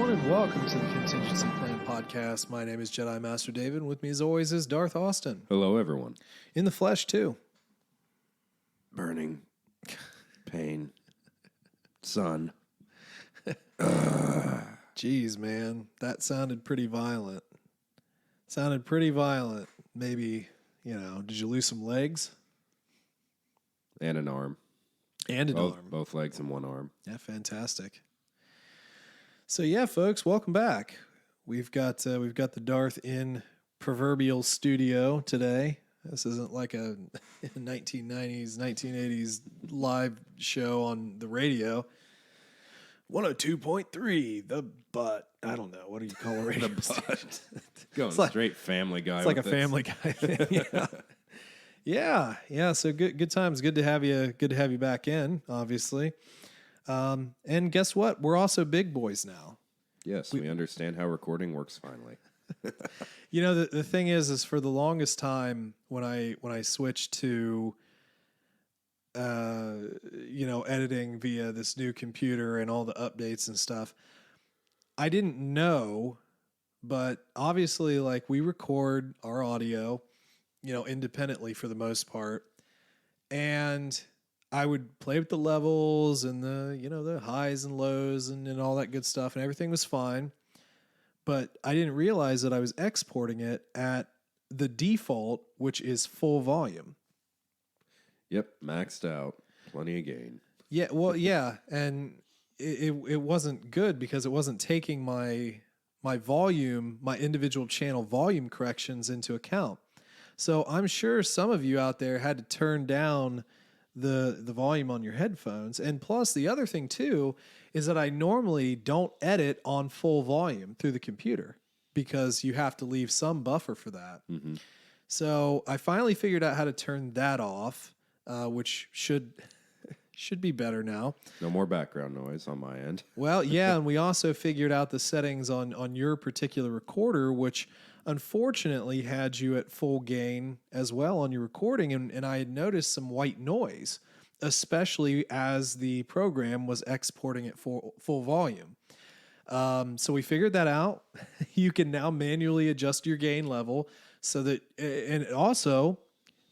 everyone, and welcome to the Contingency Plan Podcast. My name is Jedi Master David, and with me as always is Darth Austin. Hello, everyone. In the flesh, too. Burning, pain, sun. Jeez, man, that sounded pretty violent. Maybe, did you lose some legs? And an arm. And an arm. Both legs and one arm. Yeah, fantastic. So yeah, folks, welcome back. We've got the Darth in proverbial studio today. This isn't like a 1990s, 1980s live show on the radio. 102.3, the butt. I don't know. What do you call a radio station? Going straight Family Guy. It's like a Family Guy thing. Yeah. Yeah. So good times. Good to have you. Good to have you back in. Obviously. And guess what? We're also big boys now. Yes, we understand how recording works finally. The thing is for the longest time when I switched to editing via this new computer and all the updates and stuff, I didn't know, but obviously we record our audio, independently for the most part, and I would play with the levels and the highs and lows and all that good stuff, and everything was fine. But I didn't realize that I was exporting it at the default, which is full volume. Yep, maxed out. Plenty of gain. Yeah, well, yeah, and it wasn't good because it wasn't taking my volume, my individual channel volume corrections into account. So I'm sure some of you out there had to turn down the volume on your headphones. And plus the other thing too is that I normally don't edit on full volume through the computer because you have to leave some buffer for that. Mm-hmm. So I finally figured out how to turn that off, which should be better now. No more background noise on my end. Well, yeah, and we also figured out the settings on your particular recorder, which unfortunately had you at full gain as well on your recording, and I had noticed some white noise, especially as the program was exporting at full volume. So we figured that out. You can now manually adjust your gain level so that, and also,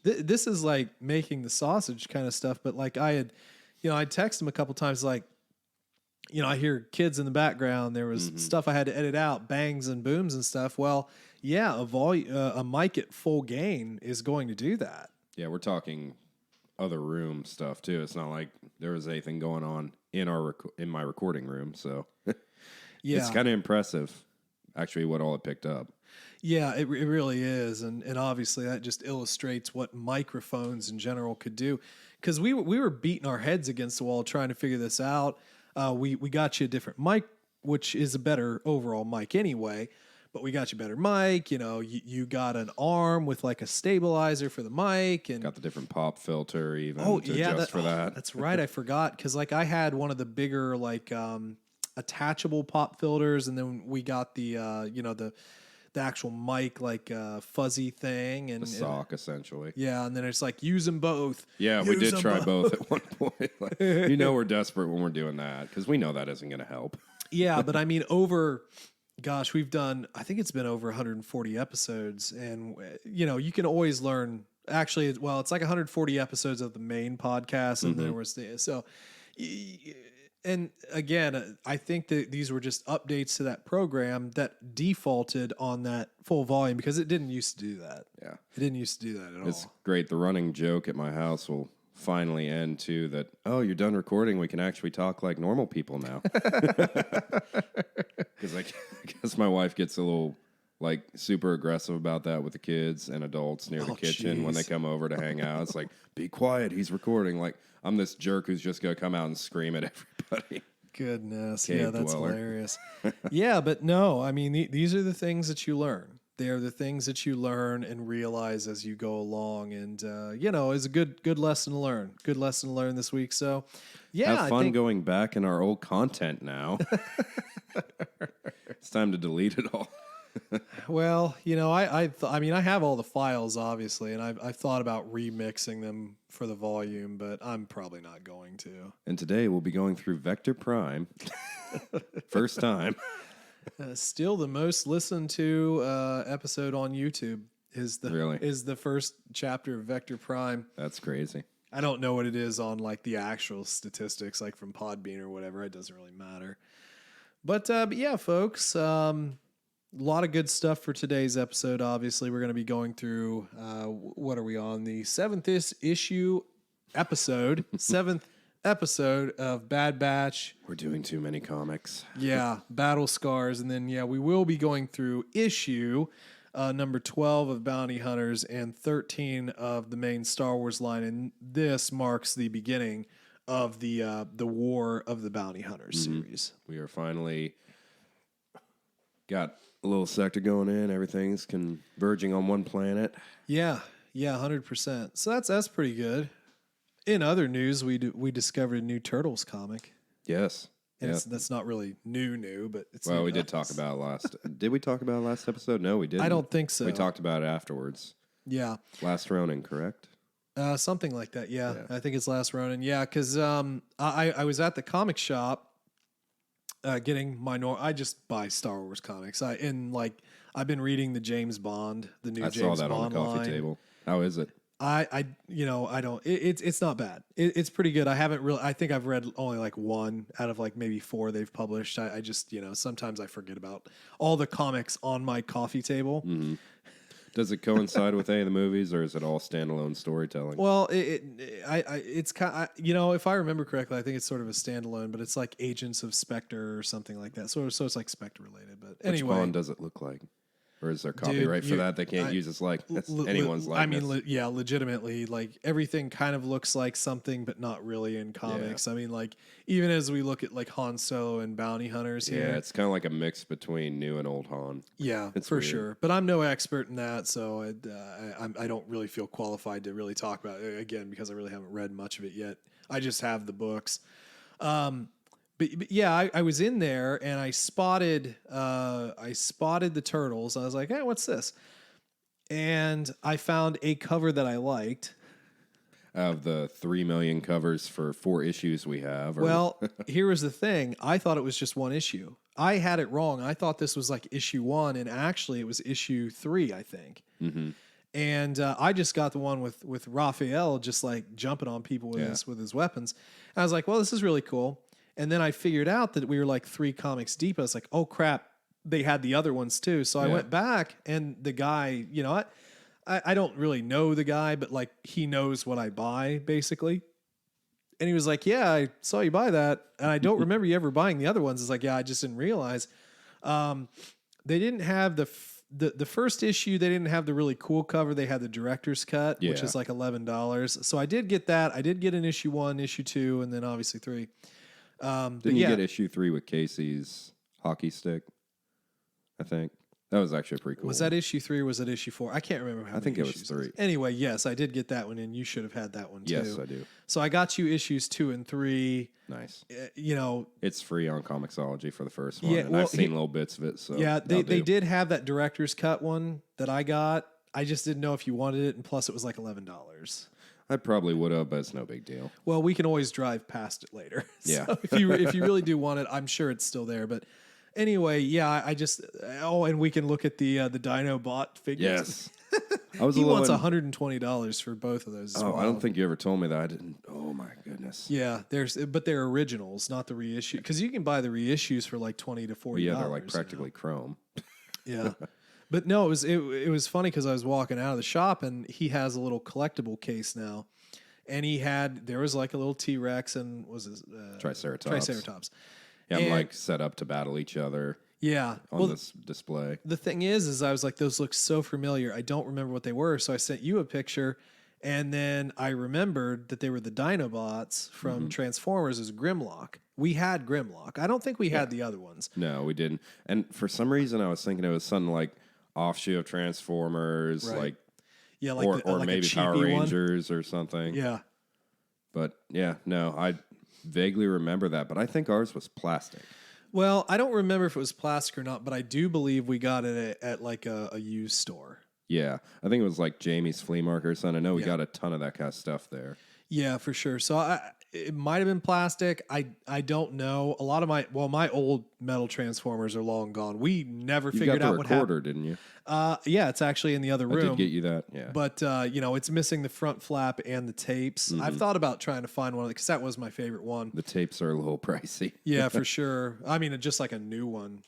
this is like making the sausage kind of stuff, but I'd text him a couple times I hear kids in the background. There was stuff I had to edit out, bangs and booms and stuff. Well, yeah, a mic at full gain is going to do that. Yeah, we're talking other room stuff too. It's not like there was anything going on in my recording room. So yeah, it's kind of impressive, actually, what all it picked up. Yeah, it really is, and obviously that just illustrates what microphones in general could do. Because we were beating our heads against the wall trying to figure this out. We got you a different mic, which is a better overall mic anyway. But we got you a better mic. You got an arm with a stabilizer for the mic, and got the different pop filter even. That. That's right. I forgot because I had one of the bigger attachable pop filters, and then we got the the actual mic fuzzy thing and the sock essentially. Yeah, and then it's use them both. Yeah, we did try both at one point. We're desperate when we're doing that because we know that isn't going to help. Yeah, but I mean we've done, I think it's been over 140 episodes, and you can always learn. Actually, it's 140 episodes of the main podcast, and there was and again, I think that these were just updates to that program that defaulted on that full volume because it didn't used to do that. Yeah. It didn't used to do that at all. It's great. The running joke at my house will finally end too that, oh, you're done recording. We can actually talk like normal people now. Because I guess my wife gets a little super aggressive about that with the kids and adults near the kitchen when they come over to hang out. It's be quiet. He's recording. I'm this jerk who's just going to come out and scream at everybody. Goodness. Cave yeah, that's dweller. Hilarious. Yeah, but no, I mean, these are the things that you learn. They are the things that you learn and realize as you go along. And, it's a good lesson to learn. Good lesson to learn this week. So, yeah. Have fun going back in our old content now. It's time to delete it all. Well, I have all the files, obviously, and I've thought about remixing them for the volume, but I'm probably not going to. And today we'll be going through Vector Prime. First time. Still the most listened to episode on YouTube Really? is the first chapter of Vector Prime. That's crazy. I don't know what it is on like the actual statistics, like from Podbean or whatever. It doesn't really matter. But yeah, folks, a lot of good stuff for today's episode. Obviously, we're going to be going through, what are we on? The seventh episode of Bad Batch. We're doing too many comics. Yeah, Battle Scars. And then, yeah, we will be going through issue number 12 of Bounty Hunters and 13 of the main Star Wars line. And this marks the beginning of the War of the Bounty Hunters series. We are finally got a little sector going in. Everything's converging on one planet. Yeah, 100%. So that's pretty good. In other news, we discovered a new Turtles comic. Yes. And that's not really new, but it's we did talk about last. Did we talk about it last episode? No, we didn't. I don't think so. We talked about it afterwards. Yeah. Last Ronin, correct? Something like that. Yeah. I think it's Last Ronin. Yeah, because I was at the comic shop getting my I just buy Star Wars comics. I've been reading the James Bond, the new James Bond line. I saw that on the coffee table. How is it? I don't. It's not bad. It's pretty good. I think I've read only like one out of like maybe 4 they've published. I just sometimes I forget about all the comics on my coffee table. Mm-hmm. Does it coincide with any of the movies, or is it all standalone storytelling? Well, it's kind of, if I remember correctly, I think it's sort of a standalone, but it's like Agents of Spectre or something like that. So it's like Spectre related. But anyway, which Bond does it look like? Or is there copyright for that? They can't use its anyone's likeness. I mean, legitimately, like everything kind of looks like something, but not really in comics. Yeah. I mean, like even as we look at like Han Solo and Bounty Hunters here. Yeah, it's kind of like a mix between new and old Han. Yeah, it's for sure. But I'm no expert in that, so I don't really feel qualified to really talk about it again because I really haven't read much of it yet. I just have the books. But yeah, I was in there and I spotted the Turtles. I was like, hey, what's this? And I found a cover that I liked. Of the 3 million covers for 4 issues we have. Well, here was the thing. I thought it was just 1 issue. I had it wrong. I thought this was like issue 1, and actually it was issue 3, I think. Mm-hmm. And I just got the one with Raphael just like jumping on people with his weapons. And I was like, well, this is really cool. And then I figured out that we were like 3 comics deep. I was like, oh crap, they had the other ones too. So I went back, and the guy, I don't really know the guy, but like he knows what I buy basically. And he was like, yeah, I saw you buy that. And I don't remember you ever buying the other ones. It's like, yeah, I just didn't realize. They didn't have the first issue. They didn't have the really cool cover. They had the director's cut, which is like $11. So I did get that. I did get an issue 1, issue 2, and then obviously 3. Didn't you get issue 3 with Casey's hockey stick? I think that was actually pretty cool. Was that issue 3 or was it issue 4? I can't remember how. I think it was 3. Anyway, yes, I did get that one, and you should have had that one too. Yes, I do. So I got you issues 2 and 3. Nice. It's free on Comixology for the first one, and I've seen little bits of it. So yeah, they did have that director's cut one that I got. I just didn't know if you wanted it, and plus it was like $11. I probably would have, but it's no big deal. Well, we can always drive past it later. Yeah. So if you really do want it, I'm sure it's still there. But anyway, yeah, I just and we can look at the Dinobot figures. Yes. He wants $120 for both of those. I don't think you ever told me that. I didn't. Oh my goodness. Yeah, but they're originals, not the reissue. Because you can buy the reissues for like $20 to $40. Yeah, they're like practically chrome. Yeah. But no, it was funny because I was walking out of the shop, and he has a little collectible case now, and there was like a little T-Rex and Triceratops. Yeah, I'm like set up to battle each other. Yeah, on this display. The thing is I was like, those look so familiar. I don't remember what they were, so I sent you a picture, and then I remembered that they were the Dinobots from Transformers as Grimlock. We had Grimlock. I don't think we had the other ones. No, we didn't. And for some reason, I was thinking it was something like offshoot of Transformers, right. or maybe Power Rangers or something. Yeah. But yeah, no, I vaguely remember that, but I think ours was plastic. Well, I don't remember if it was plastic or not, but I do believe we got it at like a used store. Yeah, I think it was like Jamie's Flea Market or something. I know we got a ton of that kind of stuff there. Yeah, for sure. So It might have been plastic. I don't know. A lot of my old metal Transformers are long gone. We never You figured got the out what happened. recorder, didn't you? Yeah, it's actually in the other room. I did get you that. Yeah. But it's missing the front flap and the tapes. I've thought about trying to find one because that was my favorite one. The tapes are a little pricey. Yeah, for sure. I mean, just like a new one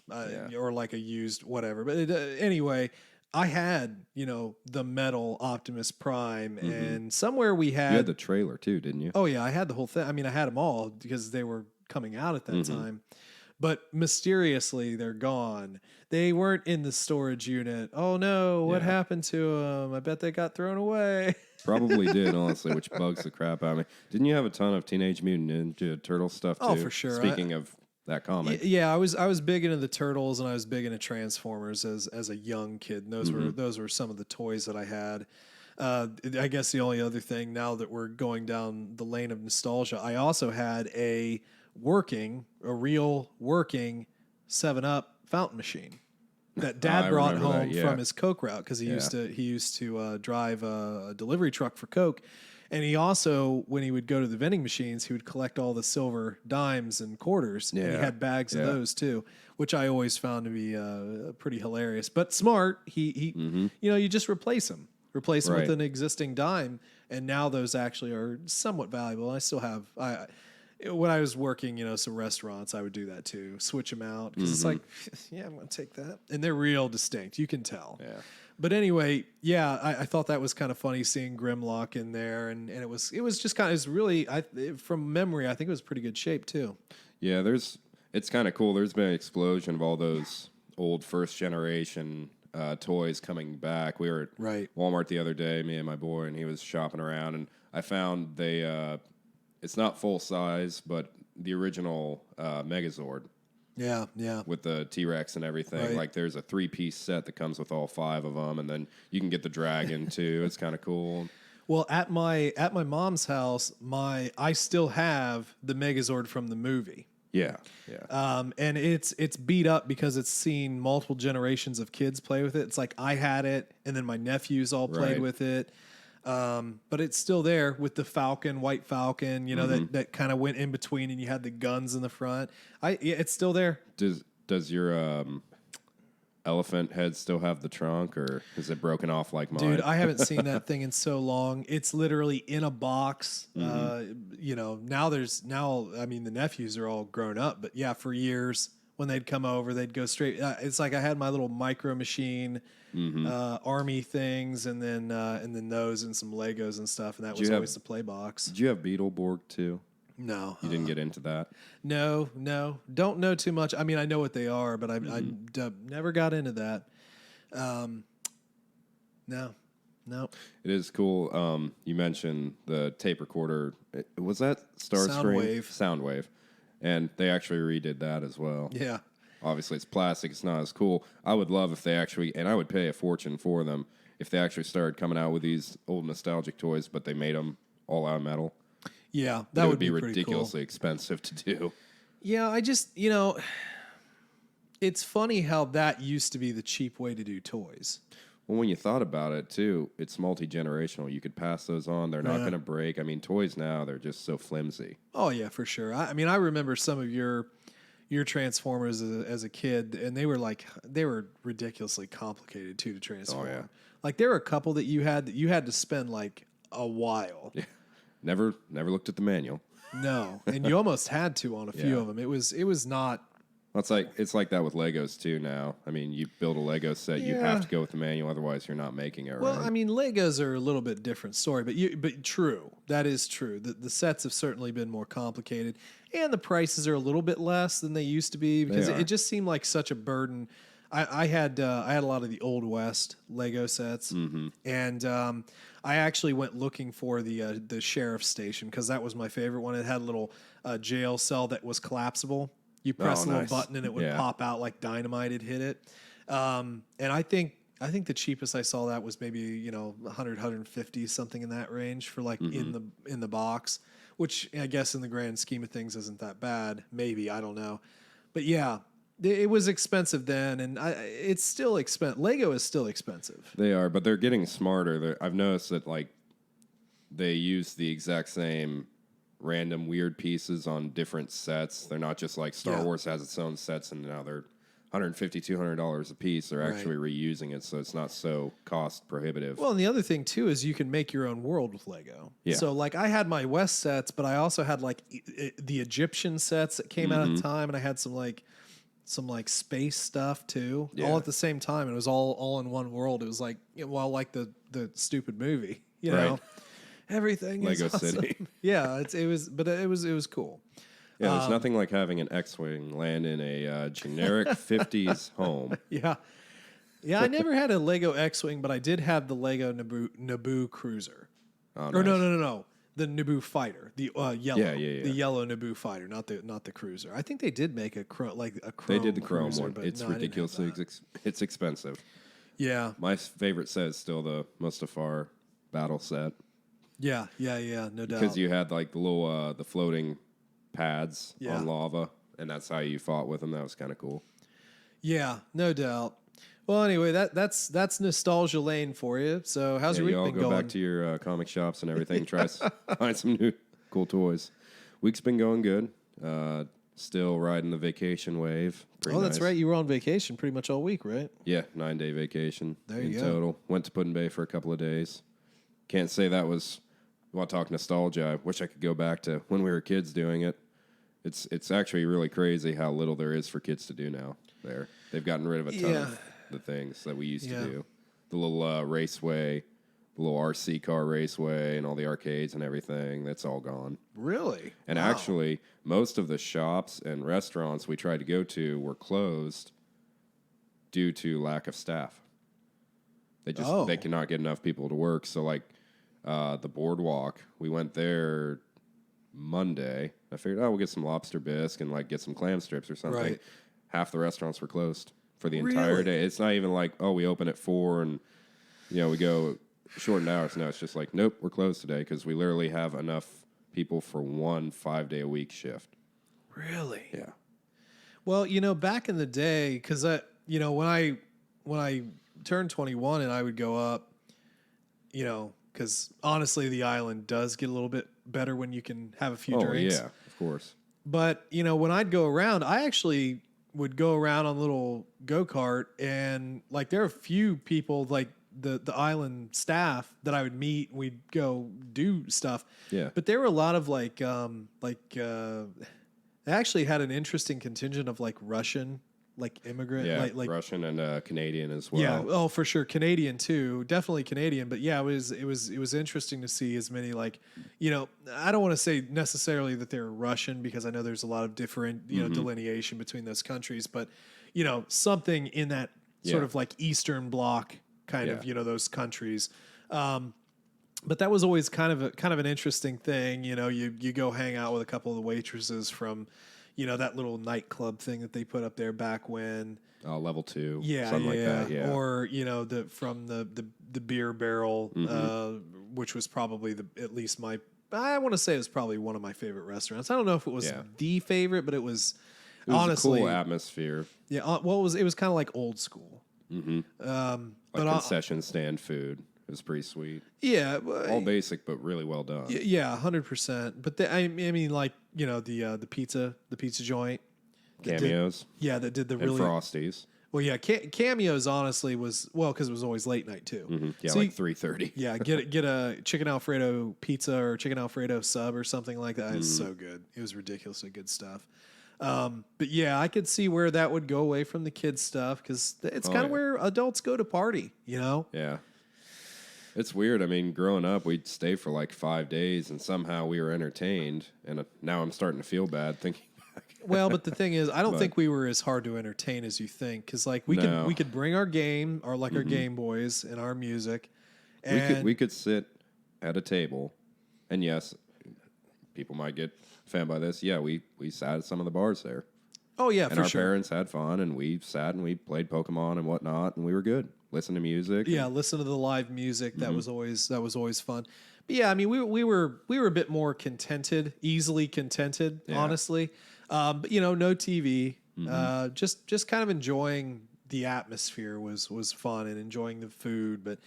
or like a used whatever. But anyway, I had the metal Optimus Prime, and somewhere we You had had. the trailer too, didn't you? Oh yeah, I had the whole thing. I mean, I had them all because they were coming out at that time. But mysteriously, they're gone. They weren't in the storage unit. Oh no, what happened to them? I bet they got thrown away. Probably did, honestly, which bugs the crap out of me. Didn't you have a ton of Teenage Mutant Ninja Turtle stuff too? Oh, for sure. Speaking of that comic. Yeah, I was big into the Turtles and I was big into Transformers as a young kid. And those were some of the toys that I had. I guess the only other thing now that we're going down the lane of nostalgia, I also had a real working 7-Up fountain machine that Dad brought home from his Coke route because he used to drive a delivery truck for Coke. And he also, when he would go to the vending machines, he would collect all the silver dimes and quarters. Yeah. And he had bags of those too, which I always found to be pretty hilarious. But smart, you just replace them with an existing dime. And now those actually are somewhat valuable. I still have, when I was working, some restaurants, I would do that too. Switch them out because it's like, yeah, I'm going to take that. And they're real distinct. You can tell. Yeah. But anyway, yeah, I thought that was kind of funny seeing Grimlock in there, and it was just kind of, it was really, from memory, I think it was pretty good shape too. Yeah, it's kind of cool. There's been an explosion of all those old first generation toys coming back. We were at Walmart the other day, me and my boy, and he was shopping around, and I found it's not full size, but the original Megazord. Yeah, yeah. With the T-Rex and everything. Right. Like there's a 3-piece set that comes with all 5 of them, and then you can get the dragon too. It's kind of cool. Well, at my mom's house, I still have the Megazord from the movie. Yeah, yeah. And it's beat up because it's seen multiple generations of kids play with it. It's like I had it, and then my nephews all played with it. But it's still there with the White Falcon, that kind of went in between, and you had the guns in the front. It's still there. Does your elephant head still have the trunk, or is it broken off like mine? Dude, I haven't seen that thing in so long. It's literally in a box. Now I mean, the nephews are all grown up, but yeah, for years when they'd come over, they'd go straight. It's like I had my little micro machine, army things, and then those and some Legos and stuff, and that was always the play box. Did you have Beetleborg too? No, you didn't get into that. No, don't know too much. I mean, I know what they are, but I never got into that. No. It is cool. You mentioned the tape recorder. Was that Starscream? Soundwave. And they actually redid that as well. Yeah. Obviously, it's plastic. It's not as cool. I would love if they actually, and I would pay a fortune for them, if they actually started coming out with these old nostalgic toys, but they made them all out of metal. Yeah, that would be ridiculously expensive to do. Yeah, I just, it's funny how that used to be the cheap way to do toys. Well, when you thought about it, too, it's multi-generational. You could pass those on. They're not going to break. I mean, toys now, they're just so flimsy. Oh, yeah, for sure. I mean, I remember some of your Transformers as a kid, and they were ridiculously complicated, too, to transform. Oh, yeah. Like, there were a couple that you had to spend, like, a while. Yeah. Never looked at the manual. No, and you almost had to on a few of them. It was not... Well, it's like that with Legos too now. I mean, you build a Lego set, you have to go with the manual, otherwise you're not making it. Well, I mean, Legos are a little bit different story, but true, that is true. The sets have certainly been more complicated, and the prices are a little bit less than they used to be because it just seemed like such a burden. I had a lot of the Old West Lego sets, and I actually went looking for the sheriff's station because that was my favorite one. It had a little jail cell that was collapsible. You press a little button and it would pop out like dynamite had hit it. And I think the cheapest I saw that was maybe 100, 150, something in that range for like in the box, which I guess in the grand scheme of things isn't that bad. Maybe, I don't know. But yeah, it was expensive then, and it's still expensive. Lego is still expensive. They are, but they're getting smarter. I've noticed that like they use the exact same random weird pieces on different sets. They're not just like Star Wars has its own sets and now they're $150, $200 a piece. They're actually reusing it, so it's not so cost prohibitive. Well, and the other thing too is you can make your own world with Lego. Yeah. So like I had my West sets, but I also had like the Egyptian sets that came out at the time, and I had some like space stuff too, all at the same time. And it was all in one world. It was like, like the stupid movie, you know, everything Lego is awesome. City. Yeah, it was cool. Yeah, there's nothing like having an X-Wing land in a generic 50s home. Yeah. Yeah, I never had a Lego X-Wing, but I did have the Lego Naboo Cruiser. Oh, or nice. no. The Naboo fighter, the yellow, Yeah. the yellow Naboo fighter, not the cruiser. I think they did make a chrome. They did the chrome cruiser, one. but It's no, I didn't have ridiculously that. it's expensive. Yeah, My favorite set is still the Mustafar battle set yeah, no doubt. because you had like the little the floating pads Yeah. on lava, and that's how you fought with them. That was kind of cool. Yeah, no doubt. Well, anyway, that's nostalgia lane for you. So how's Yeah, your you week all been go going? back to your comic shops and everything. Find some new cool toys. Week's been going good. Still riding the vacation wave. Pretty That's nice. right. You were on vacation pretty much all week, right? Yeah, 9-day vacation There in you go. total. Went to Puddin' Bay for a couple of days. Can't say that was. You want to talk nostalgia? I wish I could go back to when we were kids doing it. It's actually really crazy how little there is for kids to do now. There, they've gotten rid of a ton of the things that we used to do. The little raceway, the little RC car raceway, and all the arcades and everything. That's all gone. Really? And Wow. actually, most of the shops and restaurants we tried to go to were closed due to lack of staff. They cannot get enough people to work. So like the boardwalk, we went there Monday. I figured, we'll get some lobster bisque and like get some clam strips or something. Right. Half the restaurants were closed for the entire day. It's not even like, we open at 4 and we go shortened hours. No, it's just like, nope, we're closed today because we literally have enough people for one 5-day-a-week shift. Really? Yeah. Well, back in the day, because when I turned 21 and I would go up, because honestly, the island does get a little bit better when you can have a few drinks. Yeah, of course. But when I'd go around, I actually would go around on a little go-kart, and like there are a few people like the island staff that I would meet. We'd go do stuff. Yeah. But there were a lot of they actually had an interesting contingent of like Russian, like immigrant, Yeah, like Russian and Canadian as well. yeah, oh for sure, Canadian too, definitely Canadian. But yeah, it was interesting to see as many like, I don't want to say necessarily that they're Russian because I know there's a lot of different delineation between those countries, but something in that sort of like Eastern Bloc kind of those countries. But that was always kind of an interesting thing. You go hang out with a couple of the waitresses from, that little nightclub thing that they put up there back when. Level 2. Yeah, something like that. Yeah. Or the beer barrel, which was probably I want to say it was probably one of my favorite restaurants. I don't know if it was the favorite, but it was honestly a cool atmosphere. Yeah, it was kind of like old school. Mm-hmm. But concession stand food. It was pretty sweet. Yeah, all basic but really well done. Yeah, 100%. But I mean, like the pizza joint, Cameos. That did the and really Frosties. Well, yeah, Cameos honestly was because it was always late night too. Mm-hmm. Yeah, so 3:30. Yeah, get a chicken Alfredo pizza or chicken Alfredo sub or something like that. It's so good. It was ridiculously good stuff. But yeah, I could see where that would go away from the kids stuff because it's kind of where adults go to party. Yeah. It's weird. I mean, growing up, we'd stay for like 5 days, and somehow we were entertained. And now I'm starting to feel bad thinking back. Well, but the thing is, I don't think we were as hard to entertain as you think. Because like we could bring our game or like our Game Boys and our music, and we could sit at a table, and yes, people might get offended by this. Yeah, we sat at some of the bars there. Oh yeah, and for our sure. parents had fun, and we sat and we played Pokemon and whatnot, and we were good. Listen to music. Yeah, listen to the live music. That was always fun. But yeah, I mean, we were a bit more contented, easily contented, honestly. But no TV. Just kind of enjoying the atmosphere was fun and enjoying the food. But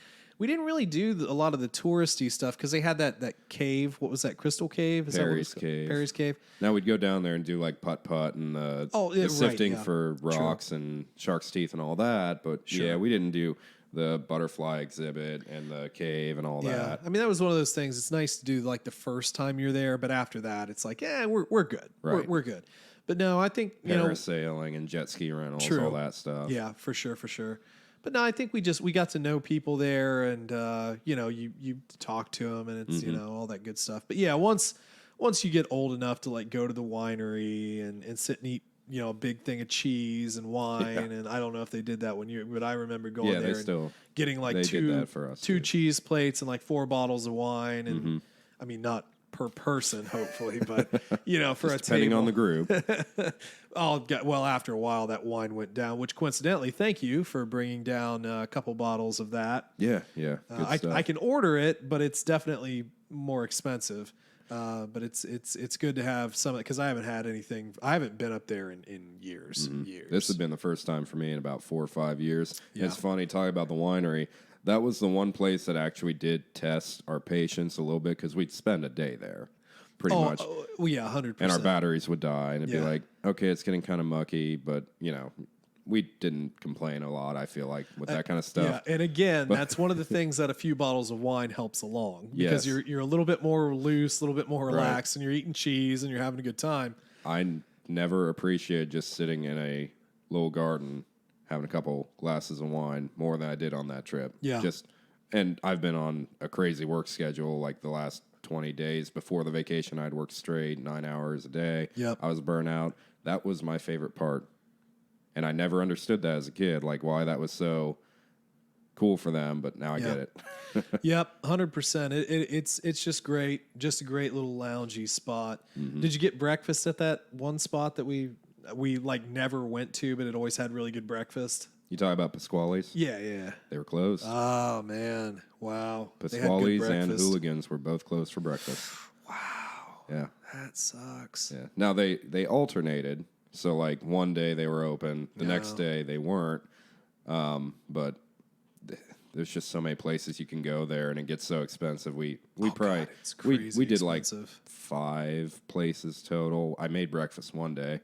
We didn't really do a lot of the touristy stuff because they had that cave. What was that? Crystal Cave? Is Perry's that Cave. Perry's Cave. Now we'd go down there and do like putt-putt and the sifting for rocks and shark's teeth and all that. But yeah, we didn't do the butterfly exhibit and the cave and all that. I mean, that was one of those things. It's nice to do like the first time you're there, but after that, it's like, yeah, we're good. Right. We're good. But no, I think, parasailing and jet ski rentals, all that stuff. Yeah, for sure. But no, I think we got to know people there, and you talk to them, and it's all that good stuff. But yeah, once you get old enough to like go to the winery and sit and eat a big thing of cheese and wine, and I don't know if they did that but I remember going there and getting like two cheese plates and like 4 bottles of wine, and I mean not per person, hopefully, but for a depending table. on the group. After a while, that wine went down. Which, coincidentally, thank you for bringing down a couple bottles of that. Yeah. Good stuff. I can order it, but it's definitely more expensive. But it's good to have some because I haven't had anything. I haven't been up there in years. This has been the first time for me in about 4 or 5 years. Yeah. It's funny talking about the winery. That was the one place that actually did test our patience a little bit because we'd spend a day there, pretty much. Oh, yeah, 100%. And our batteries would die, and it'd be like, okay, it's getting kind of mucky, but we didn't complain a lot. I feel like with that kind of stuff. Yeah, and again, that's one of the things that a few bottles of wine helps along because you're a little bit more loose, a little bit more relaxed, and you're eating cheese and you're having a good time. I never appreciated just sitting in a little garden having a couple glasses of wine more than I did on that trip. Yeah. And I've been on a crazy work schedule like the last 20 days. Before the vacation, I'd work straight 9 hours a day. Yep. I was burnt out. That was my favorite part. And I never understood that as a kid, like why that was so cool for them, but now I get it. Yep, 100%. It's just great. Just a great little loungy spot. Did you get breakfast at that one spot that we like never went to, but it always had really good breakfast? You talk about Pasquale's? Yeah. They were closed. Oh, man. Wow. Pasquale's and Hooligans were both closed for breakfast. Wow. Yeah. That sucks. Yeah. Now, they alternated. So, like, one day they were open. The next day they weren't. But there's just so many places you can go there, and it gets so expensive. We did like 5 places total. I made breakfast one day,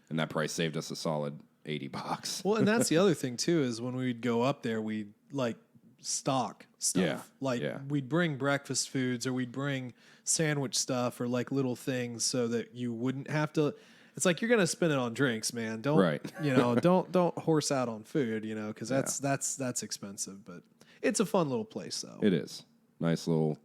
and that price saved us a solid $80. Well, and that's the other thing too is when we'd go up there, we'd like stock stuff. We'd bring breakfast foods or we'd bring sandwich stuff or like little things so that you wouldn't have to. It's like you're gonna spend it on drinks, man. Don't don't horse out on food, because that's expensive. But it's a fun little place, though. It is nice little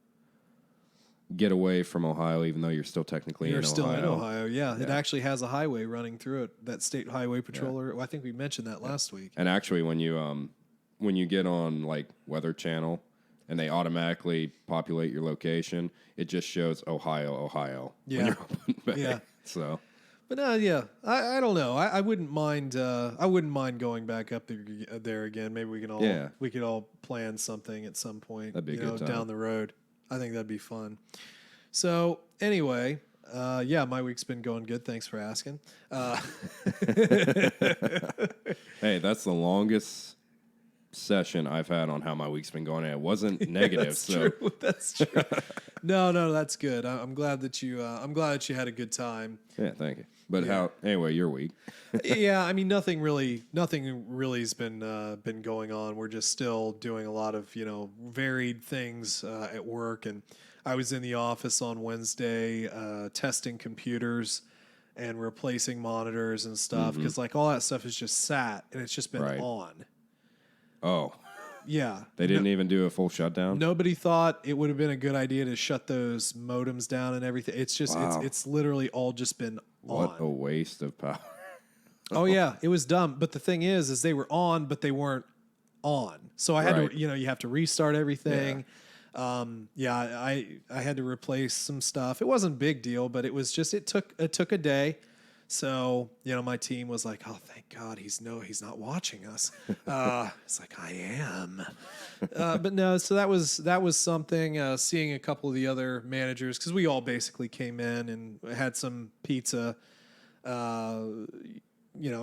get away from Ohio, even though you're still technically in Ohio. Yeah, it actually has a highway running through it. That state highway patroller. Well, I think we mentioned that last week. And actually, when you get on like Weather Channel and they automatically populate your location, it just shows Ohio. Yeah. When you're open bay. Yeah. So. But I don't know. I wouldn't mind. I wouldn't mind going back up there again. Maybe we could all plan something at some point. That'd be a good time. Down the road. I think that'd be fun. So anyway, my week's been going good. Thanks for asking. Hey, that's the longest session I've had on how my week's been going. And it wasn't negative. That's true. No, that's good. I'm glad that you. I'm glad that you had a good time. Yeah, thank you. But anyway, your week? Yeah, I mean, nothing really has been going on. We're just still doing a lot of varied things at work, and I was in the office on Wednesday testing computers and replacing monitors and stuff because like all that stuff is just sat and it's just been on. Oh. Yeah. They didn't even do a full shutdown? Nobody thought it would have been a good idea to shut those modems down and everything. It's just, it's literally all just been on. What a waste of power. Oh, yeah. It was dumb. But the thing is they were on, but they weren't on. So I had to, you have to restart everything. Yeah. I had to replace some stuff. It wasn't a big deal, but it was just, it took a day. So, my team was like, oh, thank God he's not watching us. It's like, I am. But no, so that was something, seeing a couple of the other managers, because we all basically came in and had some pizza.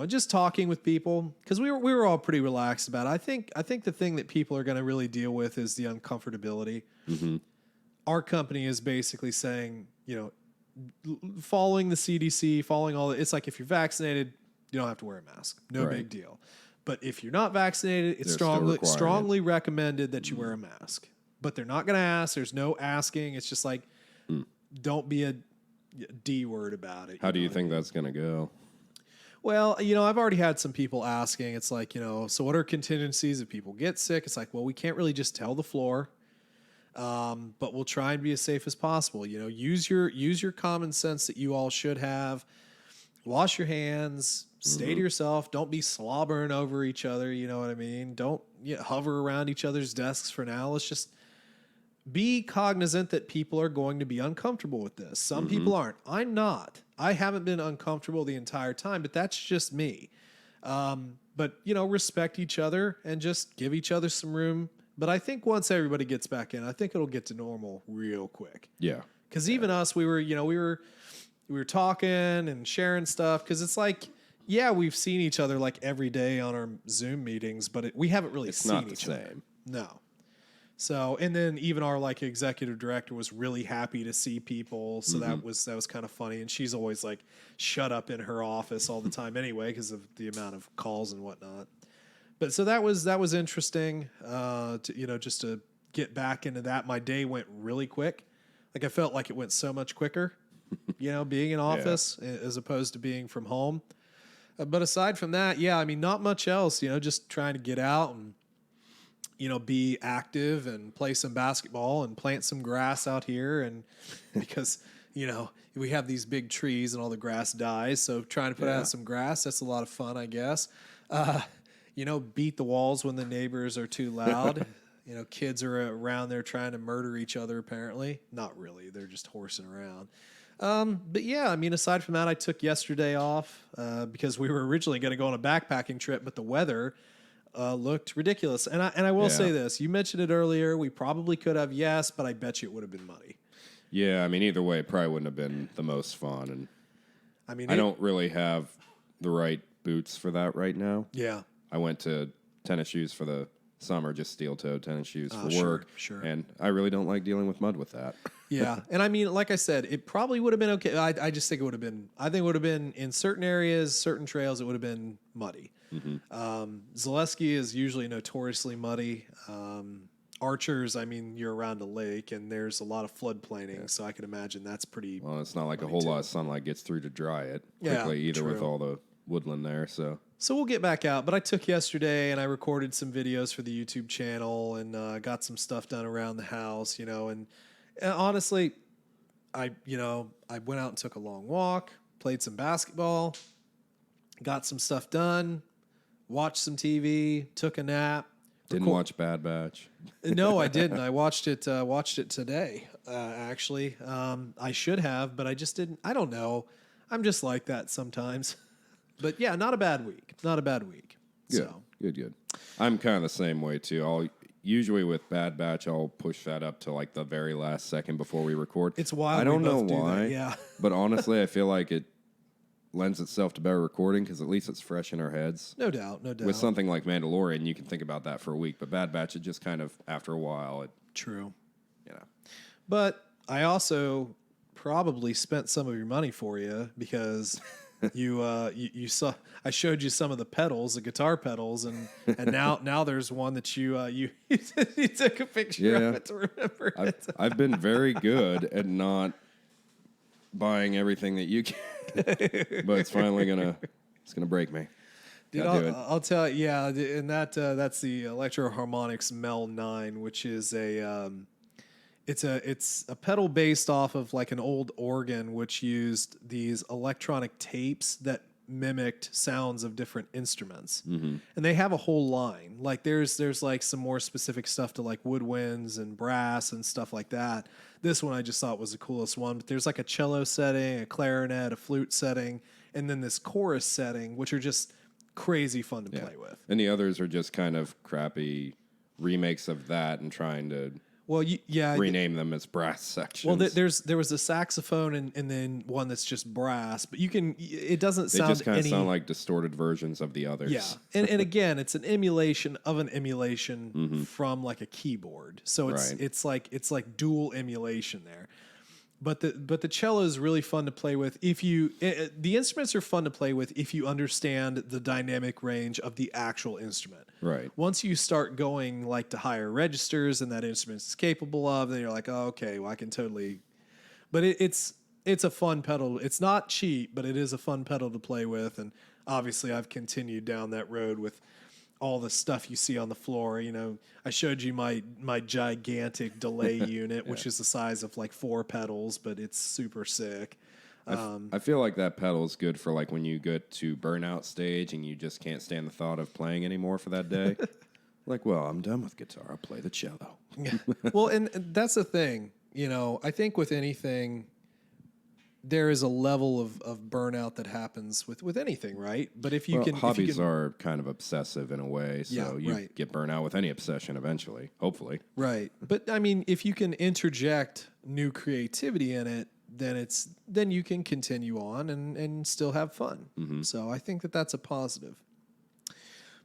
just talking with people, because we were all pretty relaxed about it. I think the thing that people are going to really deal with is the uncomfortability. Mm-hmm. Our company is basically saying, following the CDC, following all it's like, if you're vaccinated, you don't have to wear a mask. No Right. big deal. But if you're not vaccinated, it's They're still requiring strongly recommended that you wear a mask. But they're not going to ask. There's no asking. It's just like, don't be a D word about it. How do you think that's going to go? Well, I've already had some people asking. It's like, so what are contingencies if people get sick? It's like, well, we can't really just tell the floor, but we'll try and be as safe as possible. Use your common sense that you all should have. Wash your hands. Stay to yourself. Don't be slobbering over each other. You know what I mean? Don't hover around each other's desks for now. Let's just be cognizant that people are going to be uncomfortable with this. Some people aren't. I'm not. I haven't been uncomfortable the entire time, but that's just me. But, respect each other and just give each other some room. But I think once everybody gets back in, I think it'll get to normal real quick. Yeah. Because even us, we were talking and sharing stuff, because it's like, yeah, we've seen each other like every day on our Zoom meetings, but we haven't really seen each other. No. So, and then even our like executive director was really happy to see people. So that was kind of funny. And she's always like shut up in her office all the time anyway, because of the amount of calls and whatnot. But so that was interesting, just to get back into that. My day went really quick. Like, I felt like it went so much quicker, being in office as opposed to being from home. But aside from that, not much else, just trying to get out and, be active and play some basketball and plant some grass out here. And because, we have these big trees and all the grass dies. So trying to put out some grass, that's a lot of fun, I guess. Beat the walls when the neighbors are too loud. Kids are around there trying to murder each other, apparently. Not really. They're just horsing around. But yeah, aside from that, I took yesterday off because we were originally going to go on a backpacking trip, but the weather looked ridiculous. And I will say this. You mentioned it earlier. We probably could have, yes, but I bet you it would have been muddy. Yeah, either way, it probably wouldn't have been the most fun. And I don't really have the right boots for that right now. Yeah. I went to tennis shoes for the summer, just steel-toed tennis shoes for work. Sure. And I really don't like dealing with mud with that. Yeah. And like I said, it probably would have been okay. I just think it would have been, in certain areas, certain trails, it would have been muddy. Zaleski is usually notoriously muddy. Archers, you're around a lake and there's a lot of floodplaining, so I can imagine that's pretty. Well, it's not like a whole lot of sunlight gets through to dry it quickly either, with all the woodland there. So we'll get back out. But I took yesterday and I recorded some videos for the YouTube channel and got some stuff done around the house, and honestly, I went out and took a long walk, played some basketball, got some stuff done, watched some TV, took a nap. Didn't watch Bad Batch. No, I didn't. I watched it today, actually. I should have, but I just didn't. I don't know. I'm just like that sometimes. But yeah, not a bad week. Good. So. Good. I'm kind of the same way too. Usually with Bad Batch, I'll push that up to like the very last second before we record. It's wild. I don't know why. Yeah. But honestly, I feel like it lends itself to better recording because at least it's fresh in our heads. No doubt. With something like Mandalorian, you can think about that for a week, but Bad Batch, it just kind of, after a while, True. But I also probably spent some of your money for you because you saw, I showed you some of the pedals, the guitar pedals, and now there's one that you took a picture of it to remember it. I've been very good at not buying everything that you can. But it's finally gonna break me. Dude, I'll tell you, and that's the Electro Harmonix Mel 9, which is it's a pedal based off of like an old organ, which used these electronic tapes that mimicked sounds of different instruments. And they have a whole line. Like there's like some more specific stuff to like woodwinds and brass and stuff like that. This one I just thought was the coolest one. But there's like a cello setting, a clarinet, a flute setting, and then this chorus setting, which are just crazy fun to play with. And the others are just kind of crappy remakes of that and trying to Well, yeah. rename them as brass sections. Well, there was a saxophone and then one that's just brass, but it doesn't They sound just kind of sound like distorted versions of the others. Yeah, and again, it's an emulation of an emulation from like a keyboard, so it's like dual emulation there. But the cello is really fun to play with the instruments are fun to play with if you understand the dynamic range of the actual instrument. Right. Once you start going like to higher registers and that instrument is capable of, then you're like, oh, okay, well I can totally. But it's a fun pedal. It's not cheap, but it is a fun pedal to play with. And obviously, I've continued down that road with all the stuff you see on the floor. You know, I showed you my gigantic delay unit, which is the size of like 4 pedals, but it's super sick. I feel like that pedal is good for like when you get to burnout stage and you just can't stand the thought of playing anymore for that day. Like, well, I'm done with guitar. I'll play the cello. Well, and that's the thing. You know, I think with anything, there is a level of burnout that happens with anything, right? But if you hobbies are kind of obsessive in a way, so Yeah, you right. get burnt out with any obsession eventually, hopefully. Right. But I mean, if you can interject new creativity in it, then you can continue on and still have fun. So I think that's a positive.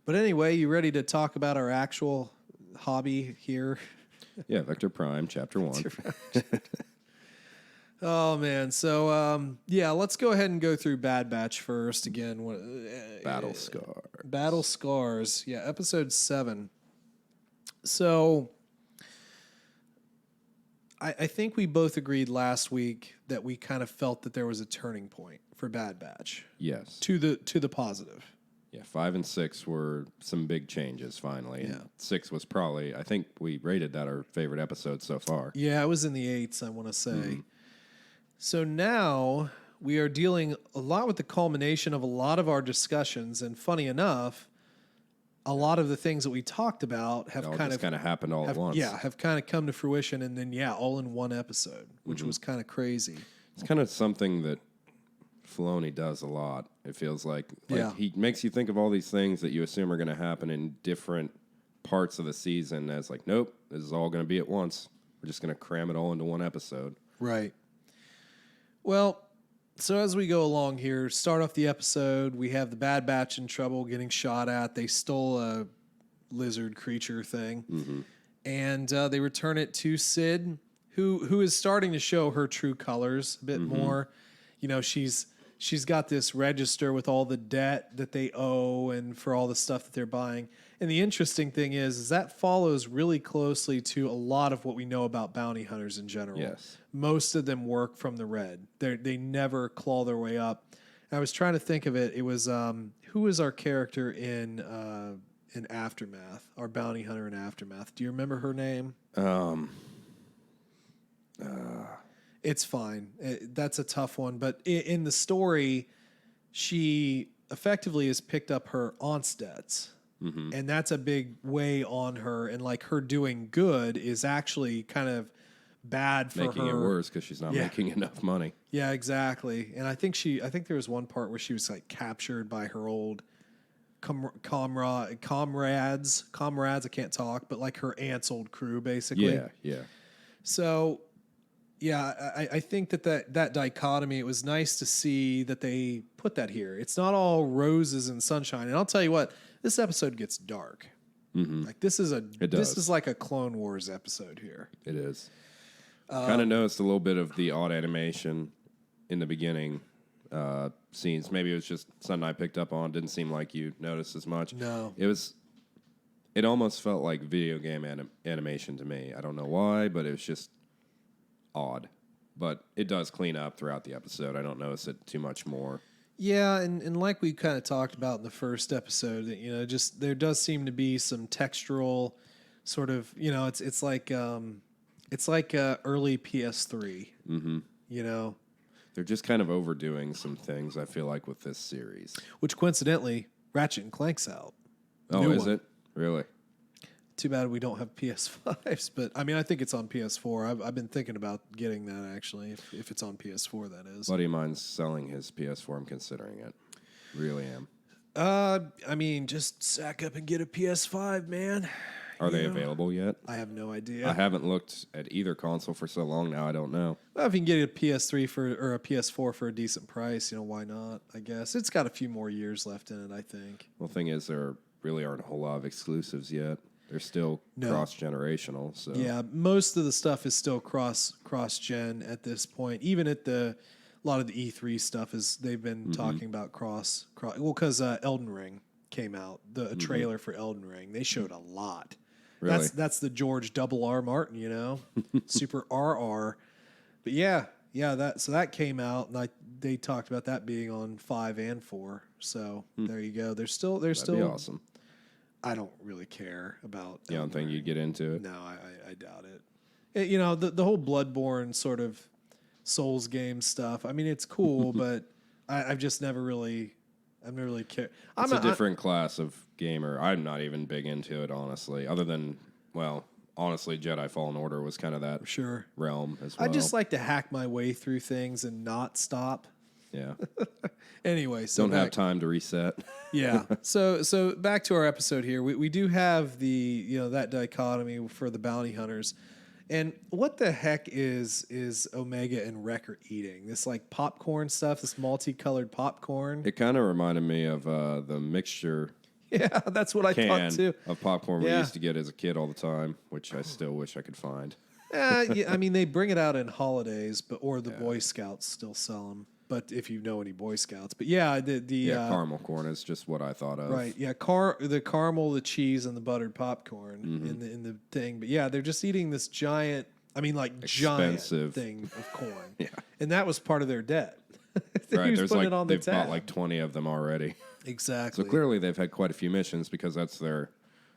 But anyway, you ready to talk about our actual hobby here? Yeah, Vector Prime, Chapter 1. Oh man, so yeah, let's go ahead and go through Bad Batch first again. Battle Scar. Battle Scars, yeah, episode 7. So I think we both agreed last week that we kind of felt that there was a turning point for Bad Batch Yes. to the positive. Yeah, 5 and 6 were some big changes finally. Yeah. And 6 was probably, I think we rated that our favorite episode so far. Yeah, it was in the 8s, I want to say. So now we are dealing a lot with the culmination of a lot of our discussions, and funny enough, a lot of the things that we talked about have It all kind of happened all at once. Yeah, have kind of come to fruition, and then all in one episode, which was kind of crazy. It's kind of something that Filoni does a lot. It feels like he makes you think of all these things that you assume are going to happen in different parts of the season. As like, nope, this is all going to be at once. We're just going to cram it all into one episode. Right. Well, so as we go along here, start off the episode, we have the Bad Batch in trouble, getting shot at. They stole a lizard creature thing, and they return it to Sid, who is starting to show her true colors a bit more. You know, she's got this register with all the debt that they owe and for all the stuff that they're buying. And the interesting thing is that follows really closely to a lot of what we know about bounty hunters in general. Yes. Most of them work from the red. They never claw their way up. And I was trying to think of it. It was who was our character in Aftermath? Our bounty hunter in Aftermath. Do you remember her name? It's fine. That's a tough one. But in the story, she effectively has picked up her aunt's debts. And that's a big way on her. And like her doing good is actually kind of bad for Making her. it worse because she's not making enough money. Yeah, exactly. And I think there was one part where she was like captured by her old comrades. I can't talk, but like her aunt's old crew, basically. Yeah. So, yeah, I think that dichotomy, it was nice to see that they put that here. It's not all roses and sunshine. And I'll tell you what, this episode gets dark. Like this is like a Clone Wars episode here. It is. Kind of noticed a little bit of the odd animation in the beginning scenes. Maybe it was just something I picked up on. Didn't seem like you noticed as much. No. It almost felt like video game animation to me. I don't know why, but it was just odd. But it does clean up throughout the episode. I don't notice it too much more. Yeah, and like we kind of talked about in the first episode, just there does seem to be some textural sort of, it's like early PS3. They're just kind of overdoing some things, I feel like, with this series. Which coincidentally, Ratchet and Clank's out. Oh, is it? Really? Too bad we don't have PS5s, but I mean, I think it's on PS4. I've been thinking about getting that actually, if it's on PS4, that is. Buddy of mine's selling his PS4. I'm considering it. Really am. I mean, just sack up and get a PS5, man. Are they available yet? I have no idea. I haven't looked at either console for so long now. I don't know. Well, if you can get a PS3 or a PS4 for a decent price, why not? I guess it's got a few more years left in it, I think. Well, the thing is, there really aren't a whole lot of exclusives yet. They're still cross-generational. So yeah, most of the stuff is still cross-gen at this point. Even at a lot of the E3 stuff is they've been talking about cross. Well, because Elden Ring came out, the trailer for Elden Ring, they showed a lot. Really? That's the George R. Martin, Super RR. But yeah, that came out, and they talked about that being on 5 and 4. So there you go. They're still That'd be awesome. I don't really care about. You don't think you'd get into it? No, I doubt it. The whole Bloodborne sort of Souls game stuff. I mean, it's cool, but I've just never really cared. It's a different class of gamer. I'm not even big into it, honestly. Other than, honestly, Jedi Fallen Order was kind of that realm as well. I just like to hack my way through things and not stop. Yeah. Anyway, so don't have time to reset. Yeah. So back to our episode here. We do have the that dichotomy for the bounty hunters, and what the heck is Omega and Wrecker eating? This like popcorn stuff, this multicolored popcorn. It kind of reminded me of the mixture. Yeah, that's what I thought too. Of popcorn we used to get as a kid all the time, which I still wish I could find. Yeah, I mean they bring it out in holidays, or the Boy Scouts still sell them. But if you know any Boy Scouts, but the caramel corn is just what I thought of. Right, yeah, the caramel, the cheese, and the buttered popcorn in the thing. But yeah, they're just eating this giant giant thing of corn. Yeah, and that was part of their debt. Right, there's they've bought like 20 of them already. Exactly. So clearly they've had quite a few missions because that's their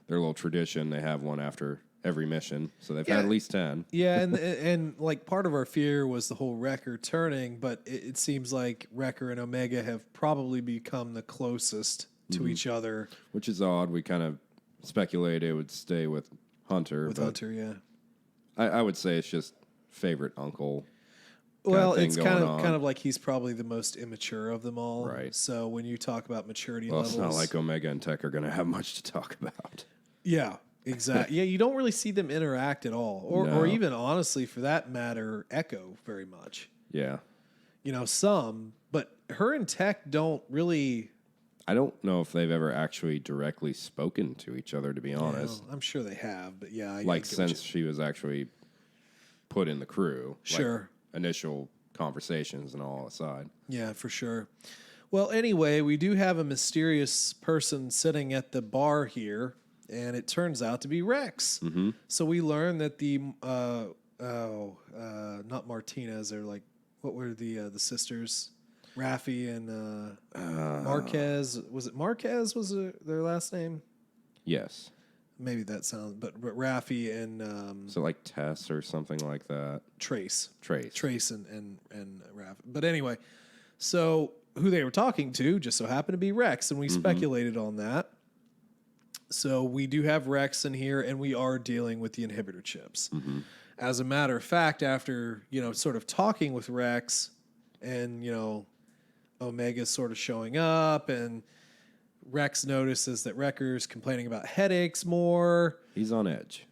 little tradition. They have one after every mission, so they've had at least 10. Yeah, and like part of our fear was the whole Wrecker turning, but it seems like Wrecker and Omega have probably become the closest to each other. Which is odd. We kind of speculated it would stay with Hunter. Yeah. I would say it's just favorite uncle. Well, it's kind of like he's probably the most immature of them all. Right. So when you talk about maturity levels, it's not like Omega and Tech are going to have much to talk about. Yeah. Exactly. Yeah, you don't really see them interact at all, or even honestly, for that matter, Echo very much. Yeah. Some, but her and Tech don't really. I don't know if they've ever actually directly spoken to each other, to be honest. I'm sure they have, but yeah, since she was actually put in the crew. Sure. Initial conversations and all aside. Yeah, for sure. Well, anyway, we do have a mysterious person sitting at the bar here. And it turns out to be Rex. Mm-hmm. So we learn that the not Martinez, they're like, what were the sisters? Raffi and Marquez. Was it Marquez? Was their last name? Yes. Maybe that sounds, but Raffi and so like Tess or something like that. Trace and Raffi. But anyway, so who they were talking to just so happened to be Rex, and we speculated on that. So we do have Rex in here, and we are dealing with the inhibitor chips. Mm-hmm. As a matter of fact, after sort of talking with Rex, and Omega sort of showing up, and Rex notices that Wrecker's complaining about headaches more. He's on edge.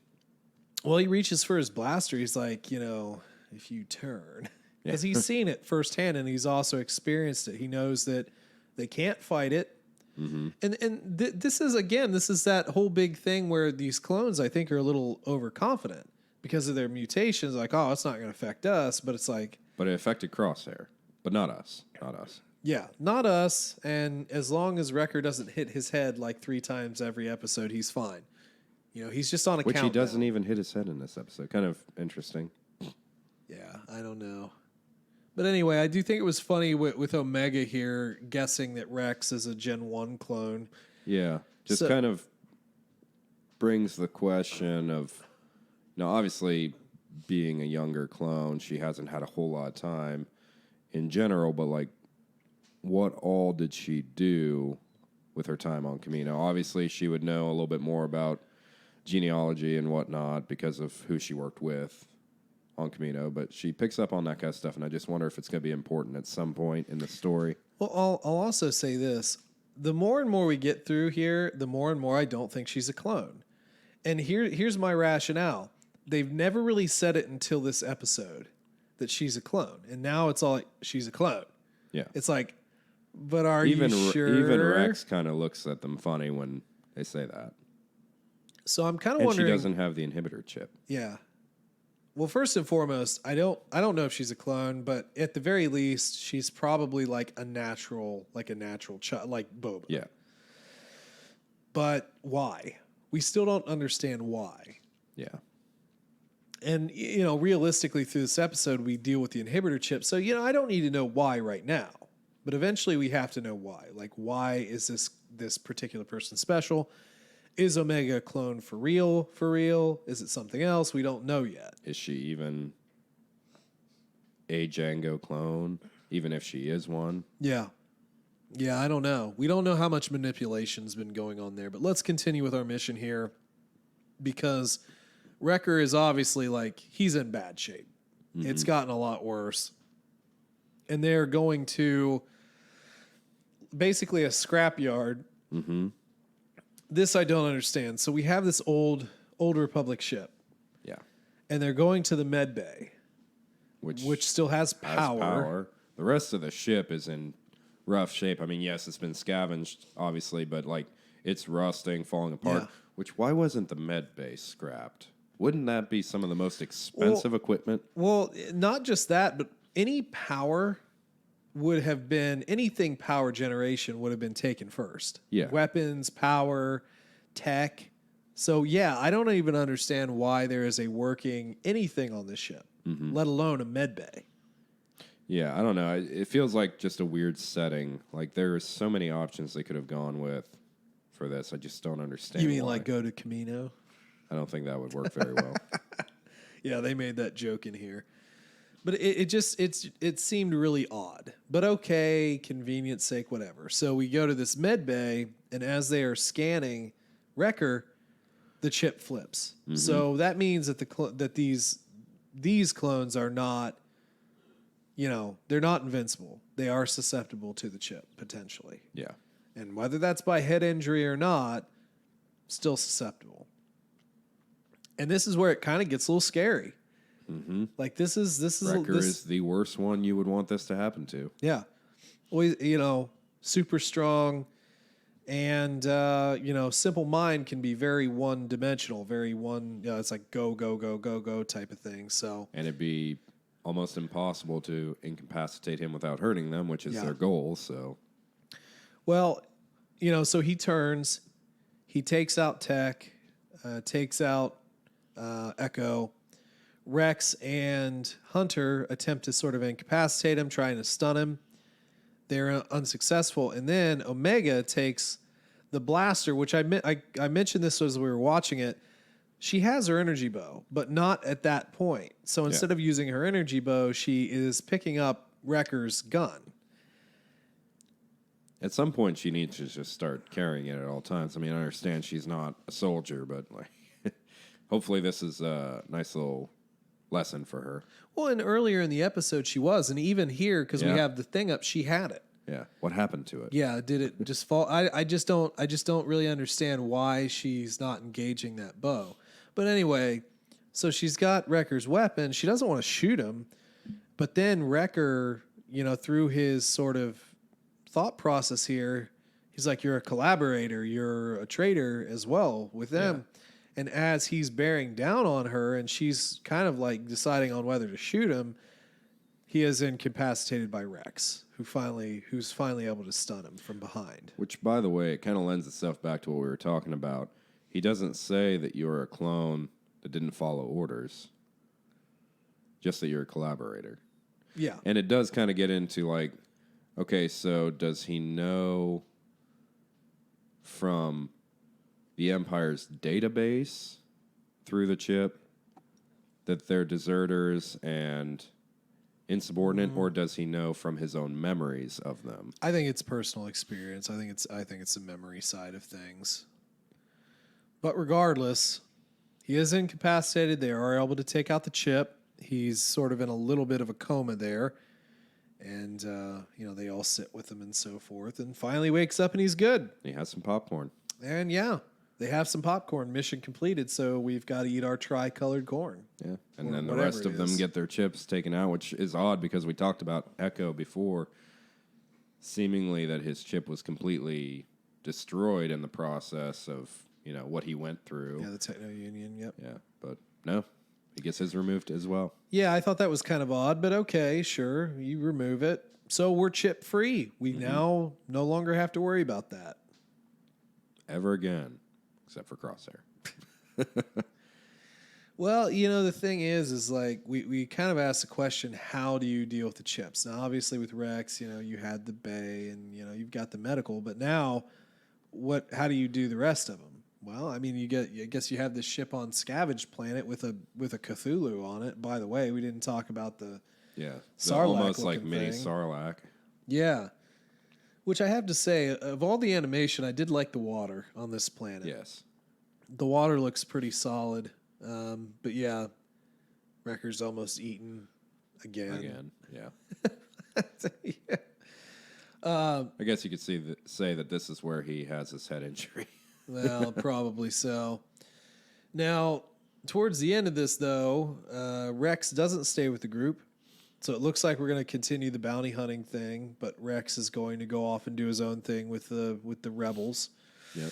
Well, he reaches for his blaster. He's like, if you turn, because he's seen it firsthand, and he's also experienced it. He knows that they can't fight it. Mm-hmm. And this is that whole big thing where these clones, I think, are a little overconfident because of their mutations. Like, oh, it's not going to affect us, but it's like, but it affected Crosshair, but not us. Yeah, not us. And as long as Wrecker doesn't hit his head like 3 times every episode, he's fine. He's just on a countdown. Which he doesn't even hit his head in this episode. Kind of interesting. Yeah, I don't know. But anyway, I do think it was funny with Omega here guessing that Rex is a Gen 1 clone. Yeah, just kind of brings the question of, obviously being a younger clone, she hasn't had a whole lot of time in general, but like, what all did she do with her time on Kamino? Obviously, she would know a little bit more about genealogy and whatnot because of who she worked with on Kamino, but she picks up on that kind of stuff, and I just wonder if it's going to be important at some point in the story. Well, I'll also say this. The more and more we get through here, the more and more I don't think she's a clone. And here's my rationale. They've never really said it until this episode that she's a clone. And now it's all like, she's a clone. Yeah. It's like, but are you sure? Even Rex kind of looks at them funny when they say that. So I'm kind of and wondering. She doesn't have the inhibitor chip. Yeah. Well, first and foremost, I don't know if she's a clone, but at the very least, she's probably like a natural child, like Boba. Yeah. But why? We still don't understand why. Yeah. And, realistically through this episode, we deal with the inhibitor chip. So, I don't need to know why right now. But eventually we have to know why. Like, why is this particular person special? Is Omega a clone for real? For real? Is it something else? We don't know yet. Is she even a Jango clone, even if she is one? Yeah. Yeah, I don't know. We don't know how much manipulation's been going on there. But let's continue with our mission here. Because Wrecker is obviously he's in bad shape. Mm-hmm. It's gotten a lot worse. And they're going to basically a scrapyard. Mm-hmm. This I don't understand. So we have this old Republic ship. Yeah. And they're going to the med bay. Which still has power. The rest of the ship is in rough shape. I mean, yes, it's been scavenged, obviously, but it's rusting, falling apart. Yeah. Which, why wasn't the med bay scrapped? Wouldn't that be some of the most expensive equipment? Well, not just that, but any power would have been, anything power generation would have been taken first. Yeah. Weapons, power, tech. So, yeah, I don't even understand why there is a working anything on this ship, let alone a med bay. Yeah, I don't know. It feels like just a weird setting. There are so many options they could have gone with for this. I just don't understand. You mean why. go to Camino? I don't think that would work very well. Yeah, they made that joke in here. But it seemed really odd. But okay, convenience sake, whatever. So we go to this med bay, and as they are scanning Wrecker, the chip flips. Mm-hmm. So that means that that these clones are not, they're not invincible. They are susceptible to the chip, potentially. Yeah. And whether that's by head injury or not, still susceptible. And this is where it kind of gets a little scary. Mm-hmm. This is Wrecker is the worst one you would want this to happen to. Yeah. Well, super strong, and simple mind can be very one dimensional, very one. It's like go go go go go type of thing. So and it'd be almost impossible to incapacitate him without hurting them, which is their goal. So, well, so he turns, he takes out Tech, takes out Echo. Rex and Hunter attempt to sort of incapacitate him, trying to stun him. They're unsuccessful. And then Omega takes the blaster, which I mentioned this as we were watching it. She has her energy bow, but not at that point. So instead of using her energy bow, she is picking up Wrecker's gun. At some point, she needs to just start carrying it at all times. I mean, I understand she's not a soldier, but hopefully this is a nice little lesson for her. Well, and earlier in the episode she was, and even here, because we have the thing up, she had it. Yeah. What happened to it? Yeah, did it just fall? I just don't really understand why she's not engaging that bow. But anyway, so she's got Wrecker's weapon. She doesn't want to shoot him, but then Wrecker, through his sort of thought process here, he's like, "You're a collaborator. You're a traitor as well with them." Yeah. And as he's bearing down on her and she's kind of deciding on whether to shoot him, he is incapacitated by Rex, who's finally able to stun him from behind. Which, by the way, it kind of lends itself back to what we were talking about. He doesn't say that you're a clone that didn't follow orders, just that you're a collaborator. Yeah. And it does kind of get into okay, so does he know from the Empire's database through the chip that they're deserters and insubordinate, or does he know from his own memories of them? I think it's personal experience. I think it's the memory side of things. But regardless, he is incapacitated. They are able to take out the chip. He's sort of in a little bit of a coma there. And, they all sit with him and so forth. And finally wakes up and he's good. He has some popcorn. And yeah. they have some popcorn. Mission completed, so we've got to eat our tri-colored corn. Yeah, and Or then the whatever rest it of them is. get their chips taken out, which is odd because we talked about Echo before. Seemingly that his chip was completely destroyed in the process of, what he went through. Yeah, the Techno Union, yep. Yeah, but no, he gets his removed as well. Yeah, I thought that was kind of odd, but okay, sure, you remove it. So we're chip-free. We now no longer have to worry about that. Ever again, except for Crosshair. Well, the thing is like we kind of asked the question, how do you deal with the chips? Now, obviously with Rex, you had the Bay and, you've got the medical, but now how do you do the rest of them? Well, I mean, I guess you have this ship on Scavenge Planet with a Cthulhu on it. By the way, we didn't talk about the Sarlacc almost like looking mini thing. Sarlacc. Yeah. Which I have to say, of all the animation, I did like the water on this planet. Yes. The water looks pretty solid. But yeah, Wrecker's almost eaten again. Yeah. Yeah. I guess you could say that this is where he has his head injury. Well, probably so. Now, towards the end of this, though, Rex doesn't stay with the group. So it looks like we're going to continue the bounty hunting thing, but Rex is going to go off and do his own thing with the rebels. Yep.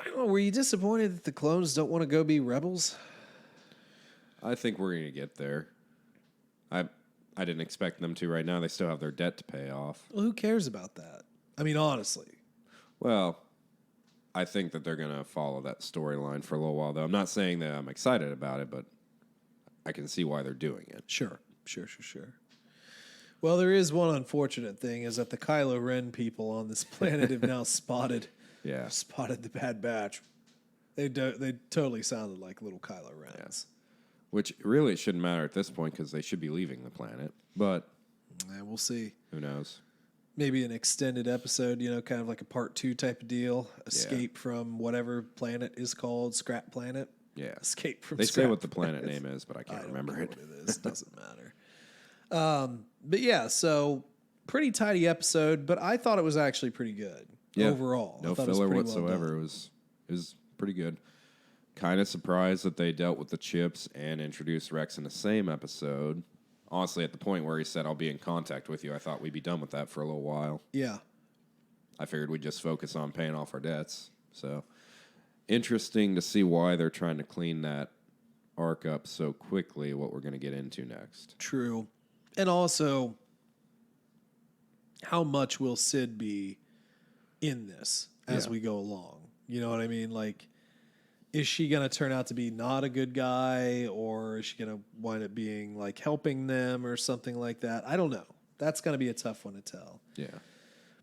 I don't know. Were you disappointed that the clones don't want to go be rebels? I think we're going to get there. I didn't expect them to right now. They still have their debt to pay off. Well, who cares about that? I mean, honestly. Well, I think that they're going to follow that storyline for a little while, though. I'm not saying that I'm excited about it, but I can see why they're doing it. Sure. Well, there is one unfortunate thing, is that the Kylo Ren people on this planet have now spotted the Bad Batch. They totally sounded like little Kylo Rens. Which really shouldn't matter at this point because they should be leaving the planet. But We'll see. who knows? Maybe an extended episode, kind of like a part 2 type of deal. Escape from whatever planet is called, Scrap Planet. Yeah. Escape from They Scrap say what the planet name is, but I can't remember know it. what it is. Doesn't matter. But yeah, so pretty tidy episode, but I thought it was actually pretty good overall. No I thought it was filler pretty well whatsoever. done. It was pretty good. Kind of surprised that they dealt with the chips and introduced Rex in the same episode. Honestly, at the point where he said, "I'll be in contact with you," I thought we'd be done with that for a little while. Yeah. I figured we'd just focus on paying off our debts. So interesting to see why they're trying to clean that arc up so quickly, what we're going to get into next. True. And also, how much will Sid be in this as we go along? You know what I mean? Like, is she going to turn out to be not a good guy, or is she going to wind up being like helping them or something like that? I don't know. That's going to be a tough one to tell. Yeah.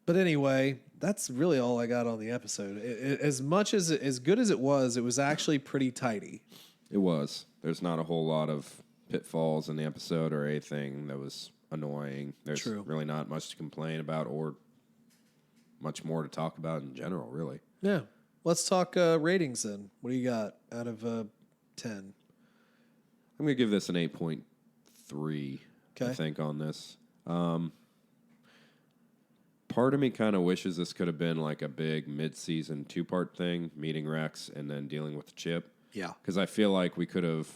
But anyway, that's really all I got on the episode. As good as it was actually pretty tidy. It was. There's not a whole lot of pitfalls in the episode or anything that was annoying. There's really not much to complain about or much more to talk about in general, really. Yeah. Let's talk ratings then. What do you got out of 10? I'm going to give this an 8.3, I think, on this. Part of me kind of wishes this could have been like a big mid-season 2-part thing, meeting Rex and then dealing with the chip. Yeah. Because I feel like we could have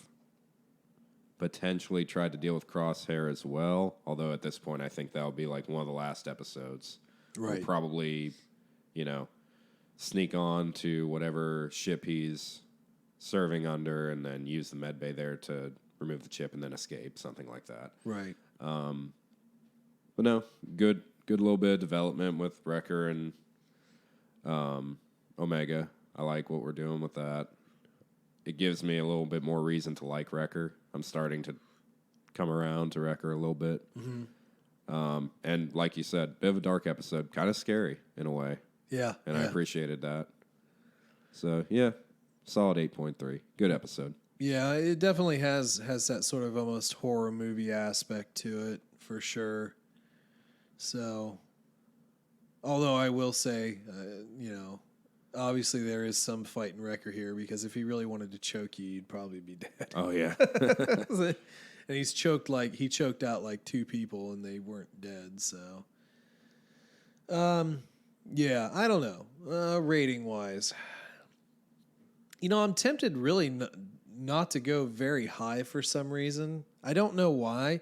potentially tried to deal with Crosshair as well, although at this point I think that'll be like one of the last episodes. Right. We'll probably, sneak on to whatever ship he's serving under and then use the medbay there to remove the chip and then escape, something like that. Right. But no, good little bit of development with Wrecker and Omega. I like what we're doing with that. It gives me a little bit more reason to like Wrecker. I'm starting to come around to Wrecker a little bit. Mm-hmm. And like you said, bit of a dark episode, kind of scary in a way. Yeah. And I appreciated that. So, yeah, solid 8.3. Good episode. Yeah, it definitely has that sort of almost horror movie aspect to it, for sure. So, although I will say, obviously there is some fight in Wrecker here, because if he really wanted to choke you, you'd probably be dead. Oh, yeah. And he choked out like 2 people and they weren't dead, so. Yeah, I don't know. Rating wise, I'm tempted really not to go very high for some reason. I don't know why.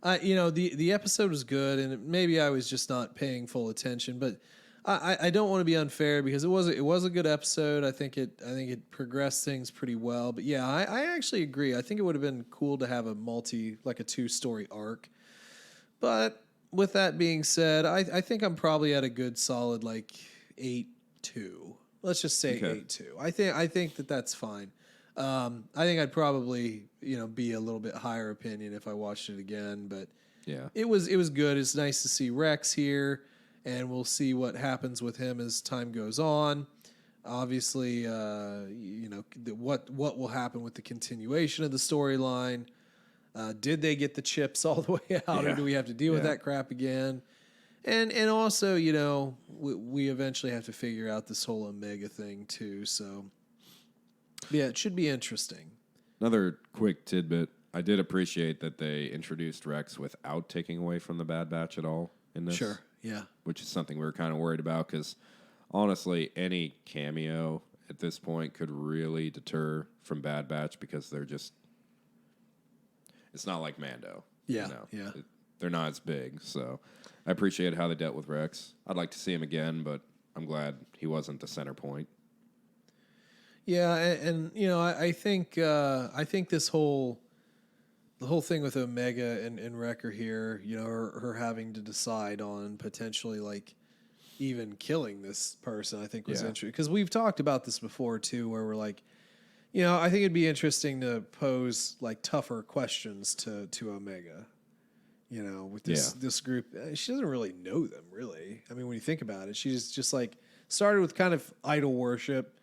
The episode was good, and maybe I was just not paying full attention. But I don't want to be unfair because it was a good episode. I think it progressed things pretty well. But yeah, I actually agree. I think it would have been cool to have a 2-story arc. But with that being said, I think I'm probably at a good solid 8.2. Let's just say Okay. 8.2. I think that's fine. I think I'd probably be a little bit higher opinion if I watched it again, but Yeah. it was good. It's nice to see Rex here, and we'll see what happens with him as time goes on. Obviously, what will happen with the continuation of the storyline. Did they get the chips all the way out, or Yeah. do we have to deal with that crap again? And also, we eventually have to figure out this whole Omega thing too. So, yeah, it should be interesting. Another quick tidbit. I did appreciate that they introduced Rex without taking away from the Bad Batch at all in this. Sure, yeah. Which is something we were kind of worried about because, honestly, any cameo at this point could really deter from Bad Batch because they're just... It's not like Mando. Yeah, yeah. They're not as big, so I appreciate how they dealt with Rex. I'd like to see him again, but I'm glad he wasn't the center point. Yeah, and I think this whole thing with Omega and Wrecker here, her having to decide on potentially even killing this person, I think was interesting because we've talked about this before too, where we're like, I think it'd be interesting to pose tougher questions to Omega. With this group, she doesn't really know them, really. I mean, when you think about it, she's just started with kind of idol worship,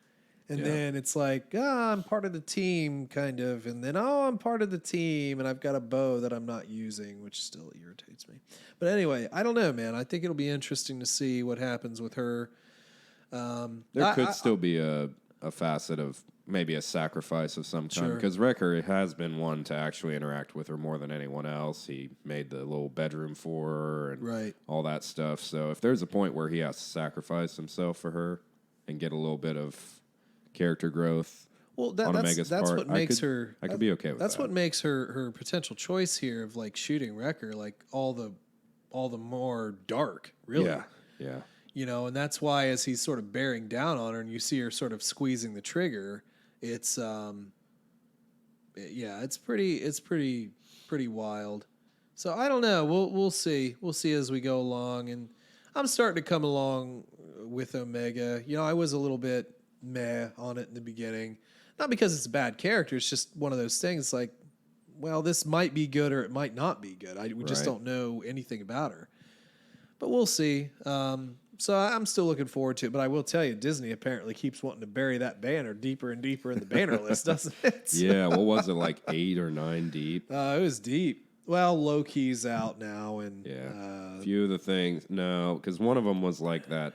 and then it's I'm part of the team, kind of, and then I'm part of the team, and I've got a bow that I'm not using, which still irritates me. But anyway, I don't know, man. I think it'll be interesting to see what happens with her. There could still be a facet of maybe a sacrifice of some kind because Wrecker has been one to actually interact with her more than anyone else. He made the little bedroom for her and all that stuff. So if there's a point where he has to sacrifice himself for her and get a little bit of character growth on Omega's part, what makes her. I could be okay with that. That's what makes her potential choice here of shooting Wrecker all the more dark, really. Yeah. And that's why as he's sort of bearing down on her and you see her sort of squeezing the trigger, it's it's pretty wild. So I don't know. We'll see. We'll see as we go along, and I'm starting to come along with Omega. I was a little bit meh on it in the beginning. Not because it's a bad character, it's just one of those things this might be good or it might not be good. We just don't know anything about her. But we'll see. So I'm still looking forward to it, but I will tell you, Disney apparently keeps wanting to bury that banner deeper and deeper in the banner list, doesn't it? Yeah, what was it, 8 or 9 deep? It was deep. Well, Loki's out now, and a few of the things. No, because one of them was that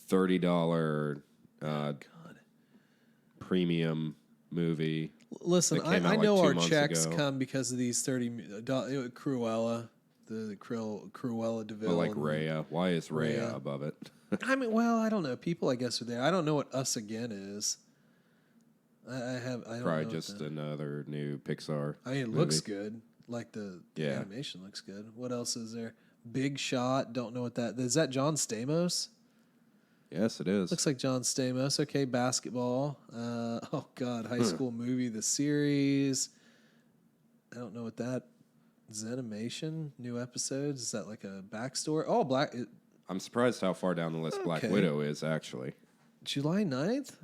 $30 premium movie. Listen, I know our checks come because of these Cruella. The Cruella de Vil. But Rhea. Why is Rhea above it? I mean, well, I don't know. People, I guess, are there. I don't know what Us Again is. I don't Probably know just another new Pixar. I mean, it movie. looks good. The animation looks good. What else is there? Big Shot. Don't know what that is. That John Stamos? Yes, it is. Looks like John Stamos. Okay, basketball. Oh God, High School Movie, the series. I don't know what that. Zenimation, new episodes. Is that a backstory? Oh, I'm surprised how far down the list Black Widow is, actually. July 9th?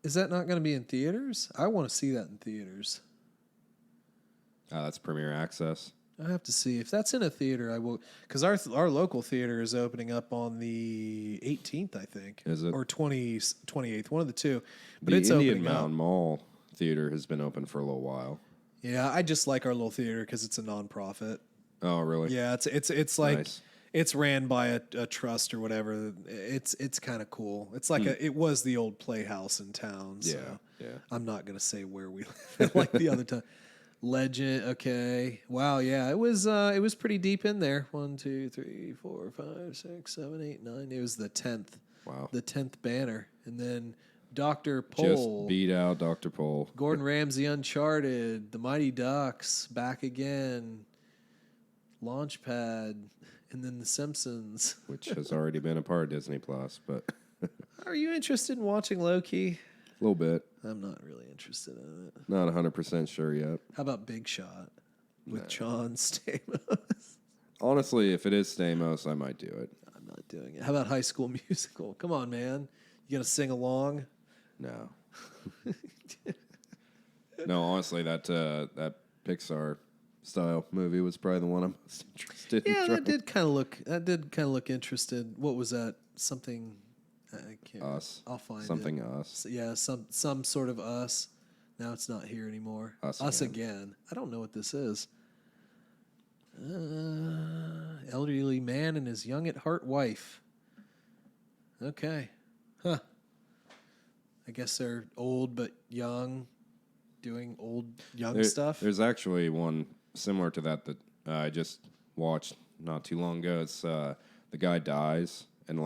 Is that not going to be in theaters? I want to see that in theaters. That's Premiere Access. I have to see. If that's in a theater, I will. Because our local theater is opening up on the 18th, I think. Is it? Or 28th, one of the two. But the it's Indian opening Mountain up. Mall theater has been open for a little while. Yeah, I just like our little theater because it's a nonprofit. Oh, really? Yeah, it's Nice. It's ran by a trust or whatever. It's kind of cool. It's it was the old Playhouse in town. So Yeah. I'm not gonna say where we live like the other time. Legend. Okay. Wow. Yeah. It was pretty deep in there. 1, 2, 3, 4, 5, 6, 7, 8, 9. It was the 10th. Wow. The 10th banner, and then Dr. Just Pole. beat out Dr. Pole. Gordon Ramsay Uncharted. The Mighty Ducks. Back again. Launchpad. And then The Simpsons. Which has already been a part of Disney Plus, but Are you interested in watching Loki? a little bit. I'm not really interested in it. Not 100% sure yet. How about Big Shot with John Stamos? Honestly, if it is Stamos, I might do it. I'm not doing it. How about High School Musical? Come on, man. You gonna sing along? No. No, honestly, that Pixar style movie was probably the one I'm most interested in. Yeah, trying. that did kind of look interested. What was that? Something I can't. Us. I'll find Something it. Us. So, yeah, some sort of Us. Now it's not here anymore. Us again. I don't know what this is. Elderly man and his young at heart wife. Okay. Huh. I guess they're old but young, doing old young stuff. There's actually one similar to that I just watched not too long ago. It's the guy dies and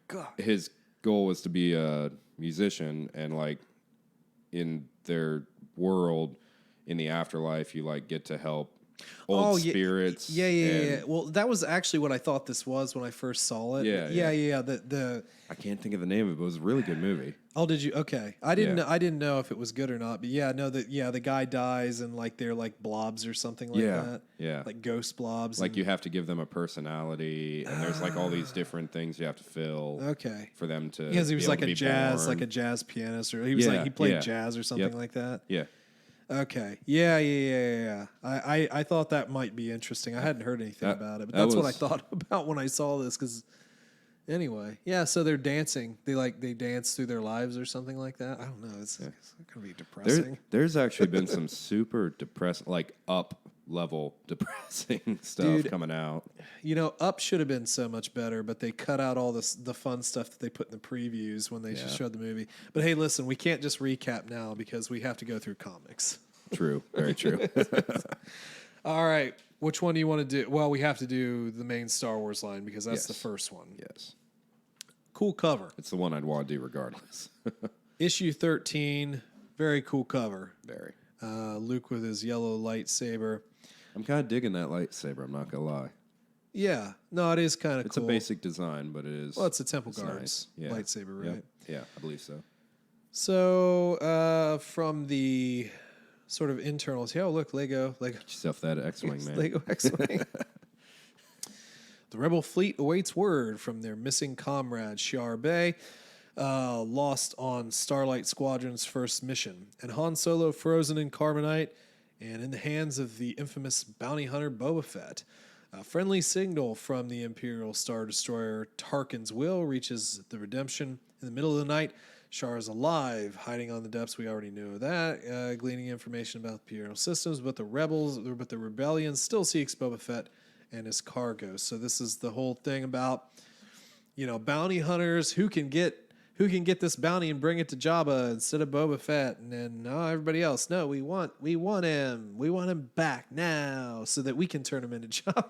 God. his goal was to be a musician, and in their world in the afterlife you get to help old spirits. Yeah. Well, that was actually what I thought this was when I first saw it. Yeah. The I can't think of the name of it, but it was a really good movie. Oh, did you? Okay, I didn't know if it was good or not. But the guy dies and they're like blobs or something like that. Yeah, like ghost blobs. You have to give them a personality, and there's all these different things you have to fill. Okay. For them to because he was like a jazz pianist, or he played jazz or something like that. Yeah. Okay. Yeah. I thought that might be interesting. I hadn't heard anything about it, but that's what I thought about when I saw this. Because anyway, yeah. So they're dancing. They dance through their lives or something like that. I don't know. It's gonna be depressing. There's actually been some super depressing, up level depressing stuff coming out. Up should have been so much better, but they cut out all the fun stuff that they put in the previews when they showed the movie. But hey, listen, we can't just recap now because we have to go through comics. True. Very true. All right. Which one do you want to do? Well, we have to do the main Star Wars line because that's the first one. Yes. Cool cover. It's the one I'd want to do regardless. Issue 13. Very cool cover. Very. Luke with his yellow lightsaber. I'm kind of digging that lightsaber, I'm not going to lie. Yeah. No, it is kind of cool. It's a basic design, but it is. Well, it's a Temple Guards lightsaber, right? Yep. Yeah, I believe so. So, from the sort of internals, look, Lego. Get yourself that X-Wing, man. Lego X-Wing. The Rebel fleet awaits word from their missing comrade, Shiar Bay, lost on Starlight Squadron's first mission, and Han Solo frozen in carbonite and in the hands of the infamous bounty hunter Boba Fett. A friendly signal from the Imperial Star Destroyer Tarkin's Will reaches the Redemption in the middle of the night. Shar is alive, hiding on the depths. We already know that. Gleaning information about the Imperial systems, but the rebellion still seeks Boba Fett and his cargo. So this is the whole thing about, bounty hunters who can get this bounty and bring it to Jabba instead of Boba Fett, and then everybody else. No, we want him. We want him back now so that we can turn him into Jabba.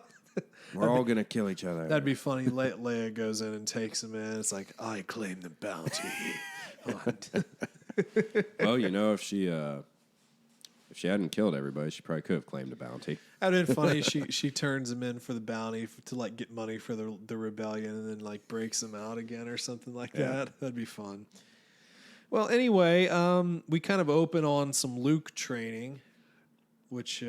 We're all gonna kill each other. That'd be funny. Leia goes in and takes him in. It's like, I claim the bounty. Well, if she hadn't killed everybody, she probably could have claimed a bounty. That'd been funny. She turns him in for the bounty to get money for the rebellion, and then breaks him out again or something like that. That'd be fun. Well, anyway, we kind of open on some Luke training, which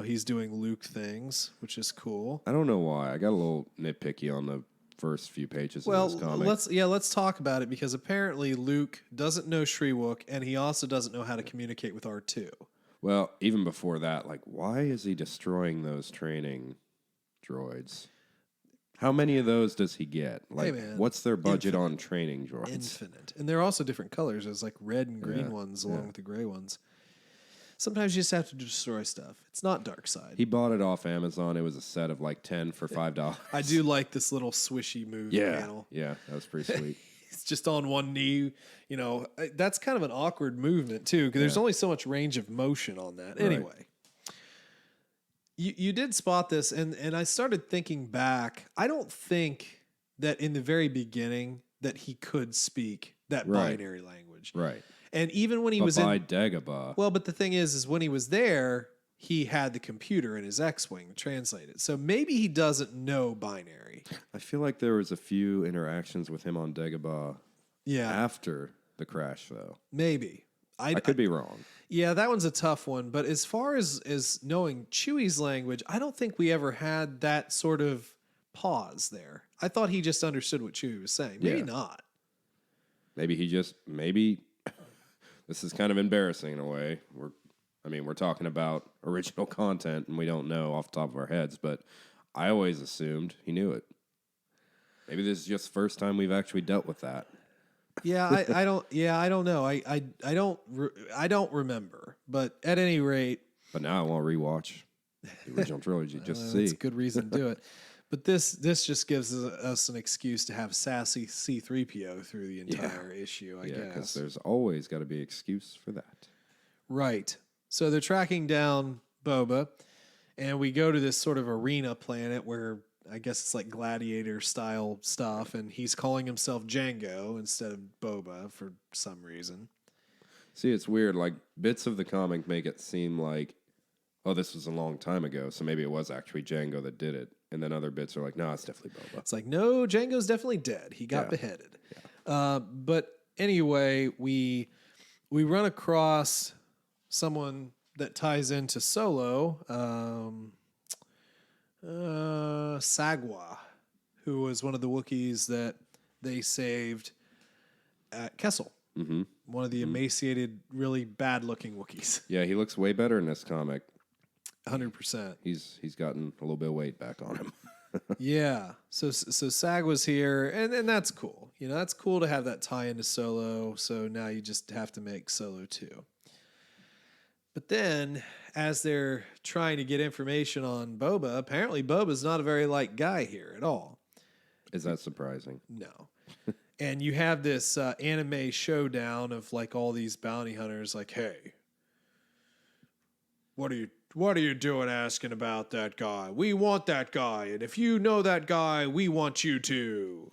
he's doing Luke things, which is cool. I don't know why. I got a little nitpicky on the first few pages of this comic. Let's talk about it, because apparently Luke doesn't know Shriwook, and he also doesn't know how to communicate with R2. Well, even before that, why is he destroying those training droids? How many of those does he get? What's their budget on training droids? Infinite. And they're also different colors. There's red and green ones along with the gray ones. Sometimes you just have to destroy stuff. It's not dark side. He bought it off Amazon. It was a set of 10 for $5. I do like this little swishy move panel. Yeah, that was pretty sweet. He's just on one knee. That's kind of an awkward movement too, because there's only so much range of motion on that. Right. Anyway, you did spot this, and I started thinking back. I don't think that in the very beginning that he could speak that binary language. Right. And even when he was by Dagobah. Well, but the thing is when he was there, he had the computer in his X-Wing to translate it. So maybe he doesn't know binary. I feel like there was a few interactions with him on Dagobah after the crash, though. Maybe. I could be wrong. Yeah, that one's a tough one. But as far as knowing Chewie's language, I don't think we ever had that sort of pause there. I thought he just understood what Chewie was saying. Maybe not. Maybe this is kind of embarrassing in a way. We're talking about original content and we don't know off the top of our heads, but I always assumed he knew it. Maybe this is just the first time we've actually dealt with that. Yeah, I don't know. I don't remember. But at any rate. But now I want to rewatch the original trilogy just to see. That's a good reason to do it. But this just gives us an excuse to have sassy C-3PO through the entire issue, I guess. Yeah, because there's always got to be an excuse for that. Right. So they're tracking down Boba, and we go to this sort of arena planet where I guess it's like gladiator-style stuff, and he's calling himself Jango instead of Boba for some reason. See, it's weird. Like, bits of the comic make it seem like, oh, this was a long time ago, so maybe it was actually Jango that did it. And then other bits are like, no, it's definitely Boba. It's like, no, Jango's definitely dead. He got beheaded. Yeah. But anyway, we run across someone that ties into Solo, Sagwa, who was one of the Wookiees that they saved at Kessel. Mm-hmm. One of the emaciated, really bad-looking Wookiees. Yeah, he looks way better in this comic. 100%. He's gotten a little bit of weight back on him. Yeah. So Sag was here, and that's cool. That's cool to have that tie into Solo. So now you just have to make Solo 2. But then, as they're trying to get information on Boba, apparently Boba's not a very liked guy here at all. Is that surprising? No. And you have this anime showdown of like all these bounty hunters like, hey, what are you doing asking about that guy? We want that guy. And if you know that guy, we want you to.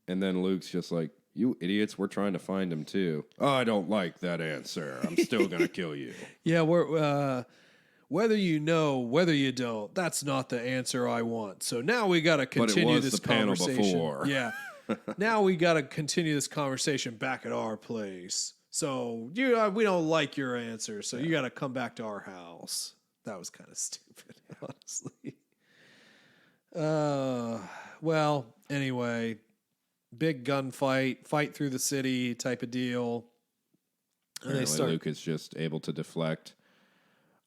And then Luke's just like, you idiots, we're trying to find him too. Oh, I don't like that answer. I'm still going to kill you. Yeah, we're whether you know, whether you don't, that's not the answer I want. So now we got to continue this conversation. Before. Yeah. Now we got to continue this conversation back at our place. So we don't like your answer, so you got to come back to our house. That was kind of stupid, honestly. Well, anyway, big gunfight, fight through the city type of deal. And Luke is just able to deflect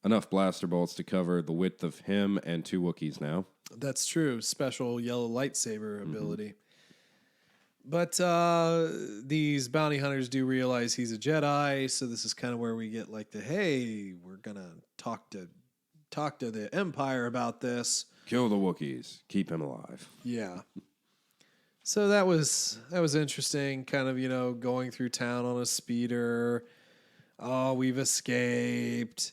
enough blaster bolts to cover the width of him and 2 Wookiees now. That's true. Special yellow lightsaber ability. But these bounty hunters do realize he's a Jedi, so this is kind of where we get like hey, we're going to talk to the Empire about this. Kill the Wookiees. Keep him alive. Yeah. So that was interesting, kind of, going through town on a speeder. Oh, we've escaped.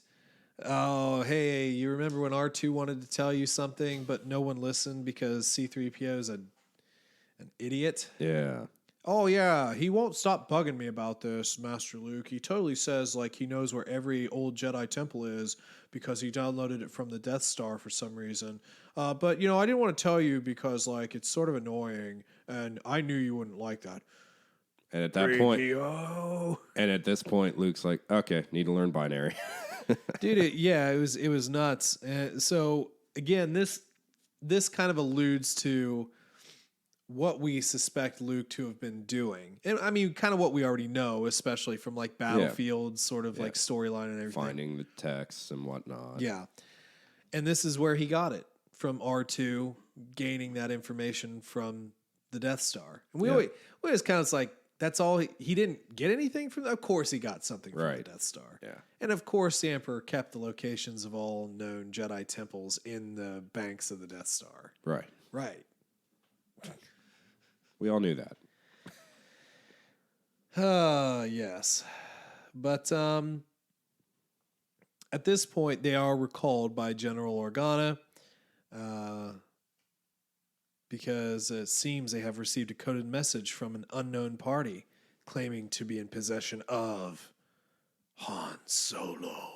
Oh, hey, you remember when R2 wanted to tell you something, but no one listened because C-3PO is an idiot? Yeah. Oh, yeah, he won't stop bugging me about this, Master Luke. He totally says, he knows where every old Jedi temple is because he downloaded it from the Death Star for some reason. But, I didn't want to tell you because, it's sort of annoying, and I knew you wouldn't like that. And at that point... And at this point, Luke's like, okay, need to learn binary. Dude, it was nuts. So, again, this kind of alludes to what we suspect Luke to have been doing. And I mean, kind of what we already know, especially from Battlefield sort of storyline and everything. Finding the texts and whatnot. Yeah. And this is where he got it from R2, gaining that information from the Death Star. And we always kind of that's all he didn't get anything from that. Of course he got something from the Death Star. Yeah. And of course the Emperor kept the locations of all known Jedi temples in the banks of the Death Star. Right. Right. We all knew that. Yes. But at this point, they are recalled by General Organa because it seems they have received a coded message from an unknown party claiming to be in possession of Han Solo.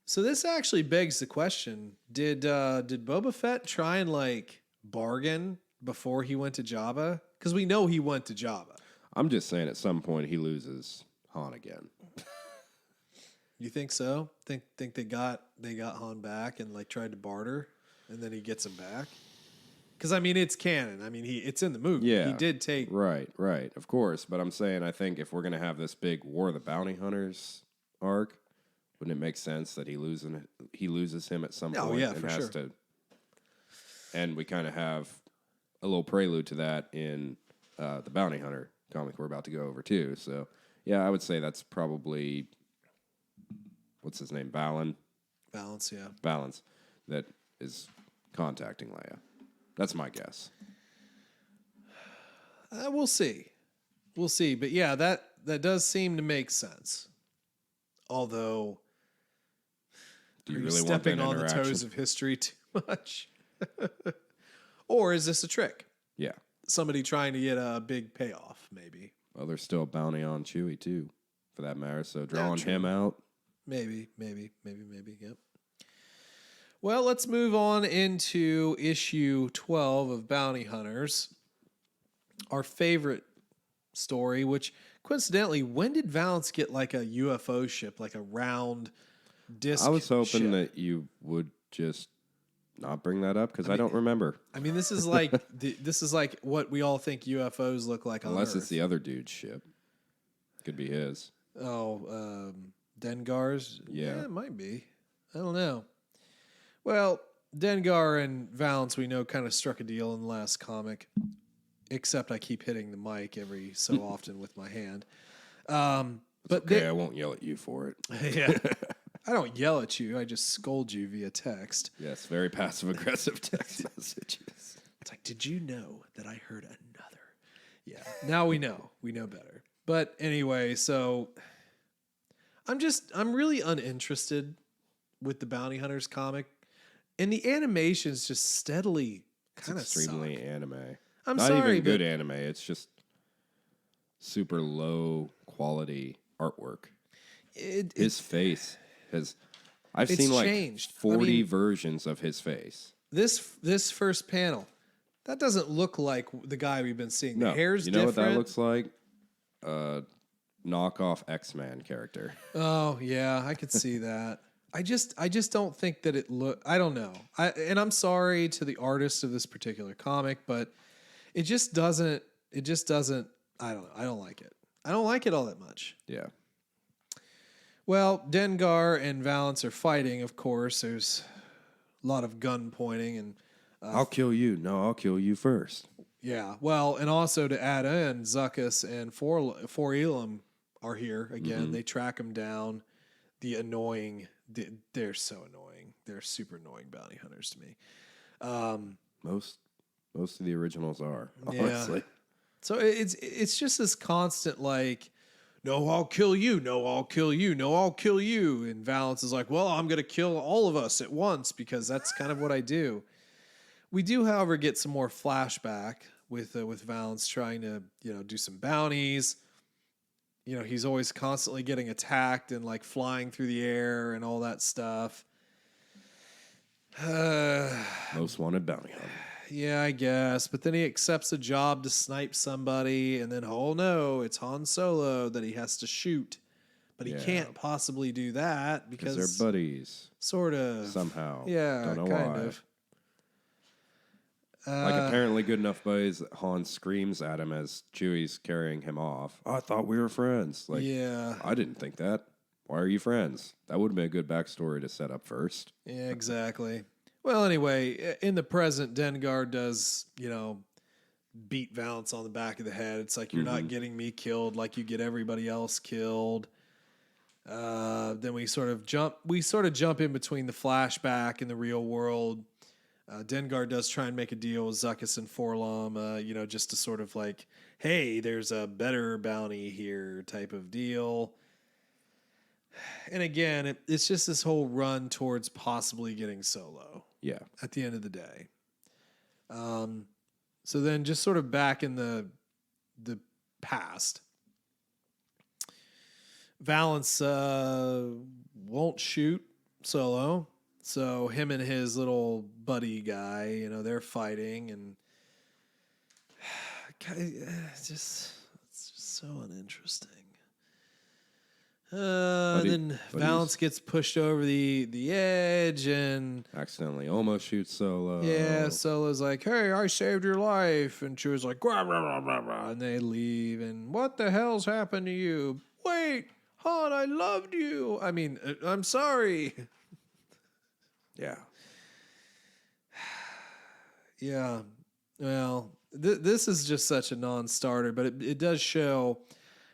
So this actually begs the question: Did Boba Fett try and like bargain before he went to Jabba? Because we know he went to Jabba. I'm just saying, at some point he loses Han again. You think so? Think they got Han back and like tried to barter, and then he gets him back? Because I mean, it's canon. I mean, it's in the movie. Yeah, He did take right, of course. But I'm saying, I think if we're gonna have this big War of the Bounty Hunters arc, wouldn't it make sense that he loses him at some point? Oh yeah, and for has sure. to, and we kind of have a little prelude to that in the Bounty Hunter comic we're about to go over too. So yeah, I would say that's probably, what's his name, Balance, yeah. Balance, that is contacting Leia. That's my guess. We'll see. But yeah, that does seem to make sense. Although, Do you are really want that stepping on the interaction? toes of history too much? Or is this a trick? Yeah. Somebody trying to get a big payoff, maybe. Well, there's still a bounty on Chewie too, for that matter. So drawing true. him out. Maybe. Yep. Well, let's move on into issue 12 of Bounty Hunters. Our favorite story, which coincidentally, when did Valance get like a UFO ship, like a round disc? I was hoping ship? that you would just not bring that up because I don't remember. I mean, this is like what we all think UFOs look like on Unless Earth. it's the other dude's ship. Could be his. Oh, Dengar's? Yeah. It might be. I don't know. Well, Dengar and Valance, we know, kind of struck a deal in the last comic, except I keep hitting the mic every so often with my hand. But Okay, I won't yell at you for it. yeah, I don't yell at you. I just scold you via text. Yes, very passive-aggressive text messages. It's like, did you know that I heard another? Yeah, now we know. We know better. But anyway, so I'm really uninterested with the Bounty Hunters comic. And the animations just steadily kind of Extremely suck. anime. I'm Not sorry, even good but anime. It's just super low quality artwork. His face has. I've it's seen like changed. 40 versions of his face. this first panel, that doesn't look like the guy we've been seeing. The No, hair's you know different. what that looks like? Knockoff X-Man character. Oh yeah, I could see that. I just don't think that it look. I don't know. And I'm sorry to the artist of this particular comic, but it just doesn't. It just doesn't. I don't know. I don't like it. I don't like it all that much. Yeah. Well, Dengar and Valance are fighting. Of course, there's a lot of gun pointing and I'll kill you. No, I'll kill you first. yeah. Well, and also to add in, Zuckuss and For Elam are here again. They track him down. The annoying. They're so annoying. They're super annoying bounty hunters to me. Most of the originals are, Yeah. honestly. So it's just this constant like, no, I'll kill you. No, I'll kill you. No, I'll kill you. And Valance is like, well, I'm going to kill all of us at once because that's kind of what I do. We do, however, get some more flashback with Valance trying to do some bounties. He's always constantly getting attacked and like flying through the air and all that stuff. Most wanted bounty hunter. Yeah, I guess. But then he accepts a job to snipe somebody, and then, oh no, it's Han Solo that he has to shoot. But he can't possibly do that because they're buddies. Sort of. Somehow. Yeah, Don't know kind why. of. Like apparently good enough buddies that Han screams at him as Chewie's carrying him off. I thought we were friends. Like, yeah. I didn't think that. Why are you friends? That would have been a good backstory to set up first. Yeah, exactly. Well, anyway, in the present, Dengar does, beat Valance on the back of the head. It's like, you're not getting me killed like you get everybody else killed. Then we sort of jump in between the flashback and the real world. Dengar does try and make a deal with Zuckuss and Forlom, just to sort of like, hey, there's a better bounty here type of deal. And again, it's just this whole run towards possibly getting Solo. Yeah. At the end of the day. So then just sort of back in the past, Valance won't shoot Solo. So him and his little buddy guy, they're fighting, and it's just so uninteresting. Then Valance gets pushed over the edge and accidentally almost shoots Solo. Yeah, Solo's like, "Hey, I saved your life," and she was like, "Rah, rah, rah, rah, rah," and they leave. And what the hell's happened to you? Wait, Han, I loved you. I mean, I'm sorry. Yeah. Yeah. Well, this is just such a non-starter, but it does show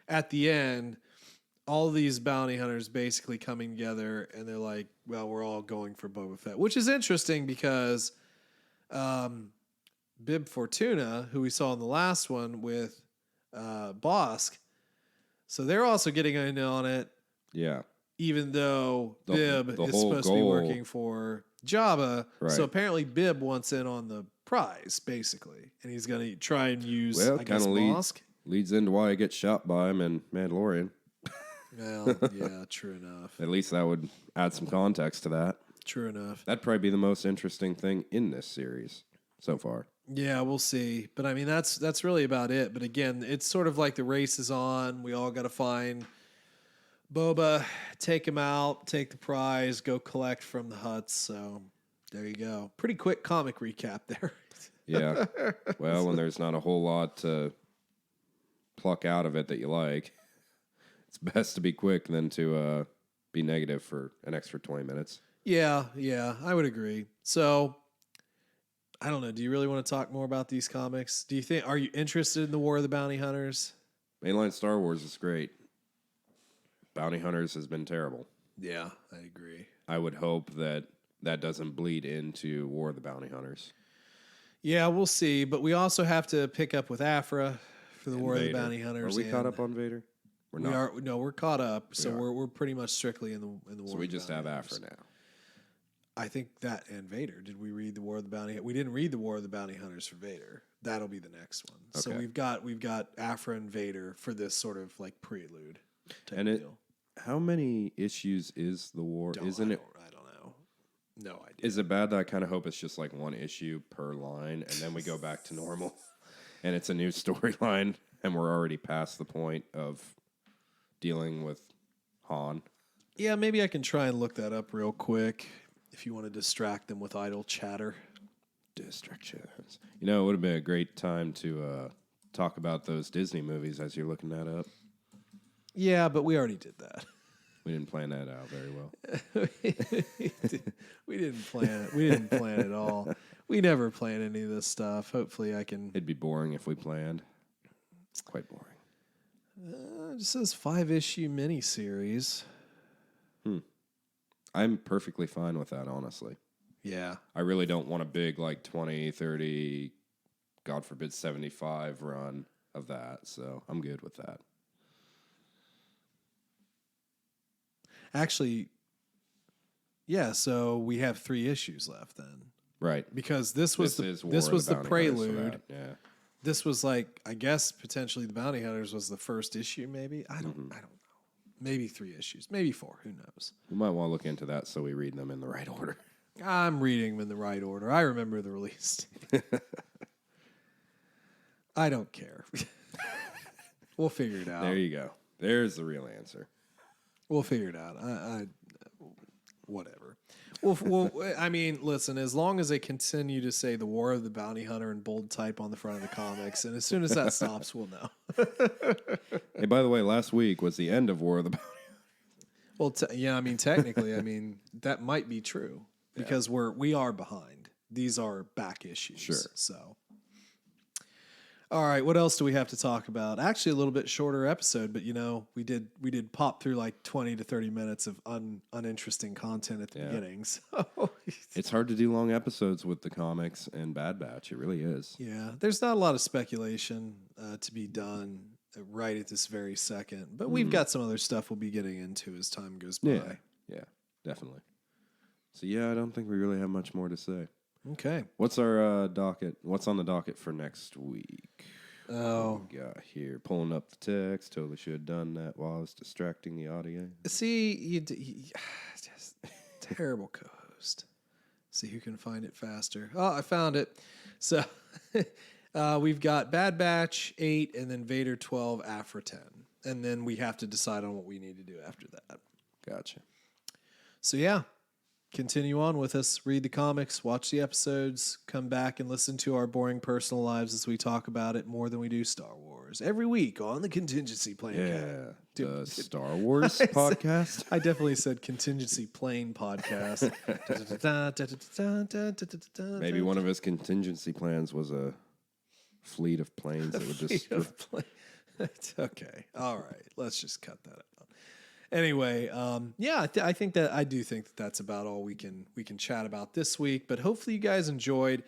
at the end all these bounty hunters basically coming together, and they're like, well, we're all going for Boba Fett, which is interesting because Bib Fortuna, who we saw in the last one with Bosk, so they're also getting in on it. Yeah. Even though Bib is supposed to be working for Jabba. Right. So apparently Bib wants in on the prize, basically. And he's going to try and use, I guess, Bosk. Leads into why I get shot by him in Mandalorian. Well, yeah, true enough. At least that would add some context to that. True enough. That'd probably be the most interesting thing in this series so far. Yeah, we'll see. But I mean, that's really about it. But again, it's sort of like the race is on. We all got to find Boba, take him out, take the prize, go collect from the huts. So there you go. Pretty quick comic recap there. Yeah. Well, when there's not a whole lot to pluck out of it that you like, it's best to be quick than to be negative for an extra 20 minutes. Yeah, I would agree. So, I don't know. Do you really want to talk more about these comics? Are you interested in the War of the Bounty Hunters? Mainline Star Wars is great. Bounty Hunters has been terrible. Yeah, I agree. I would hope that doesn't bleed into War of the Bounty Hunters. Yeah, we'll see. But we also have to pick up with Afra for the War of the Bounty Hunters. Are we caught up on Vader? We're not. No, we're caught up. We're pretty much strictly in the War. So we just have Afra now. I think that and Vader. Did we read the War of the Bounty? We didn't read the War of the Bounty Hunters for Vader. That'll be the next one. Okay. So we've got Afra and Vader for this sort of like prelude type deal. How many issues is the war? Isn't it? I don't know. No idea. Is it bad that I kind of hope it's just like one issue per line, and then we go back to normal, and it's a new storyline, and we're already past the point of dealing with Han? Yeah, maybe I can try and look that up real quick if you want to distract them with idle chatter. Distractions. It would have been a great time to talk about those Disney movies as you're looking that up. Yeah, but we already did that. We didn't plan that out very well. We didn't plan it. We didn't plan at all. We never plan any of this stuff. Hopefully I can... It'd be boring if we planned. Quite boring. It just says 5-issue miniseries. I'm perfectly fine with that, honestly. Yeah. I really don't want a big, 20, 30, God forbid, 75 run of that, so I'm good with that. Actually, yeah, so we have 3 issues left then. Right. Because this was the prelude. Yeah. This was I guess potentially the Bounty Hunters was the first issue, maybe. I don't know. Maybe 3 issues, maybe 4. Who knows? We might want to look into that so we read them in the right order. I'm reading them in the right order. I remember the release date. I don't care. We'll figure it out. There you go. There's the real answer. We'll figure it out. Whatever. Well, I mean, listen, as long as they continue to say the War of the Bounty Hunter in bold type on the front of the comics, and as soon as that stops, we'll know. Hey, by the way, last week was the end of War of the Bounty Hunter. Well, technically, that might be true because we are behind. These are back issues. Sure. So, all right, what else do we have to talk about? Actually, a little bit shorter episode, but we did pop through 20 to 30 minutes of uninteresting content at the beginning. So It's hard to do long episodes with the comics and Bad Batch. It really is. Yeah, there's not a lot of speculation to be done right at this very second, but we've got some other stuff we'll be getting into as time goes by. Yeah, definitely. So yeah, I don't think we really have much more to say. Okay. What's our docket? What's on the docket for next week? Oh, What we got here, pulling up the text. Totally should have done that while I was distracting the audio. see, you just terrible co-host. See who can find it faster. Oh, I found it. So we've got Bad Batch 8 and then Vader 12 Afra 10. And then we have to decide on what we need to do after that. Gotcha. So yeah, continue on with us. Read the comics, watch the episodes, come back and listen to our boring personal lives as we talk about it more than we do Star Wars. Every week on the Contingency Plan. Yeah. The Star Wars podcast? I definitely said Contingency Plane Podcast. Maybe one of his contingency plans was a fleet of planes that would just... Okay. All right. Let's just cut that out. Anyway, yeah, I think that that's about all we can chat about this week. But hopefully you guys enjoyed.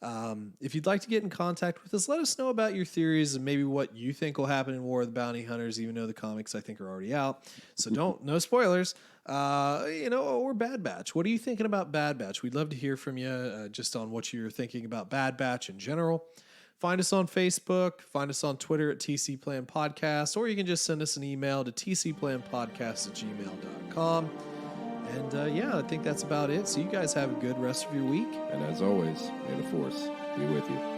If you'd like to get in contact with us, let us know about your theories and maybe what you think will happen in War of the Bounty Hunters, even though the comics I think are already out. So no spoilers. Or Bad Batch. What are you thinking about Bad Batch? We'd love to hear from you just on what you're thinking about Bad Batch in general. Find us on Facebook, find us on Twitter at TC Plan Podcast, or you can just send us an email to tcplanpodcast@gmail.com. And I think that's about it. So you guys have a good rest of your week. And as always, may the Force be with you.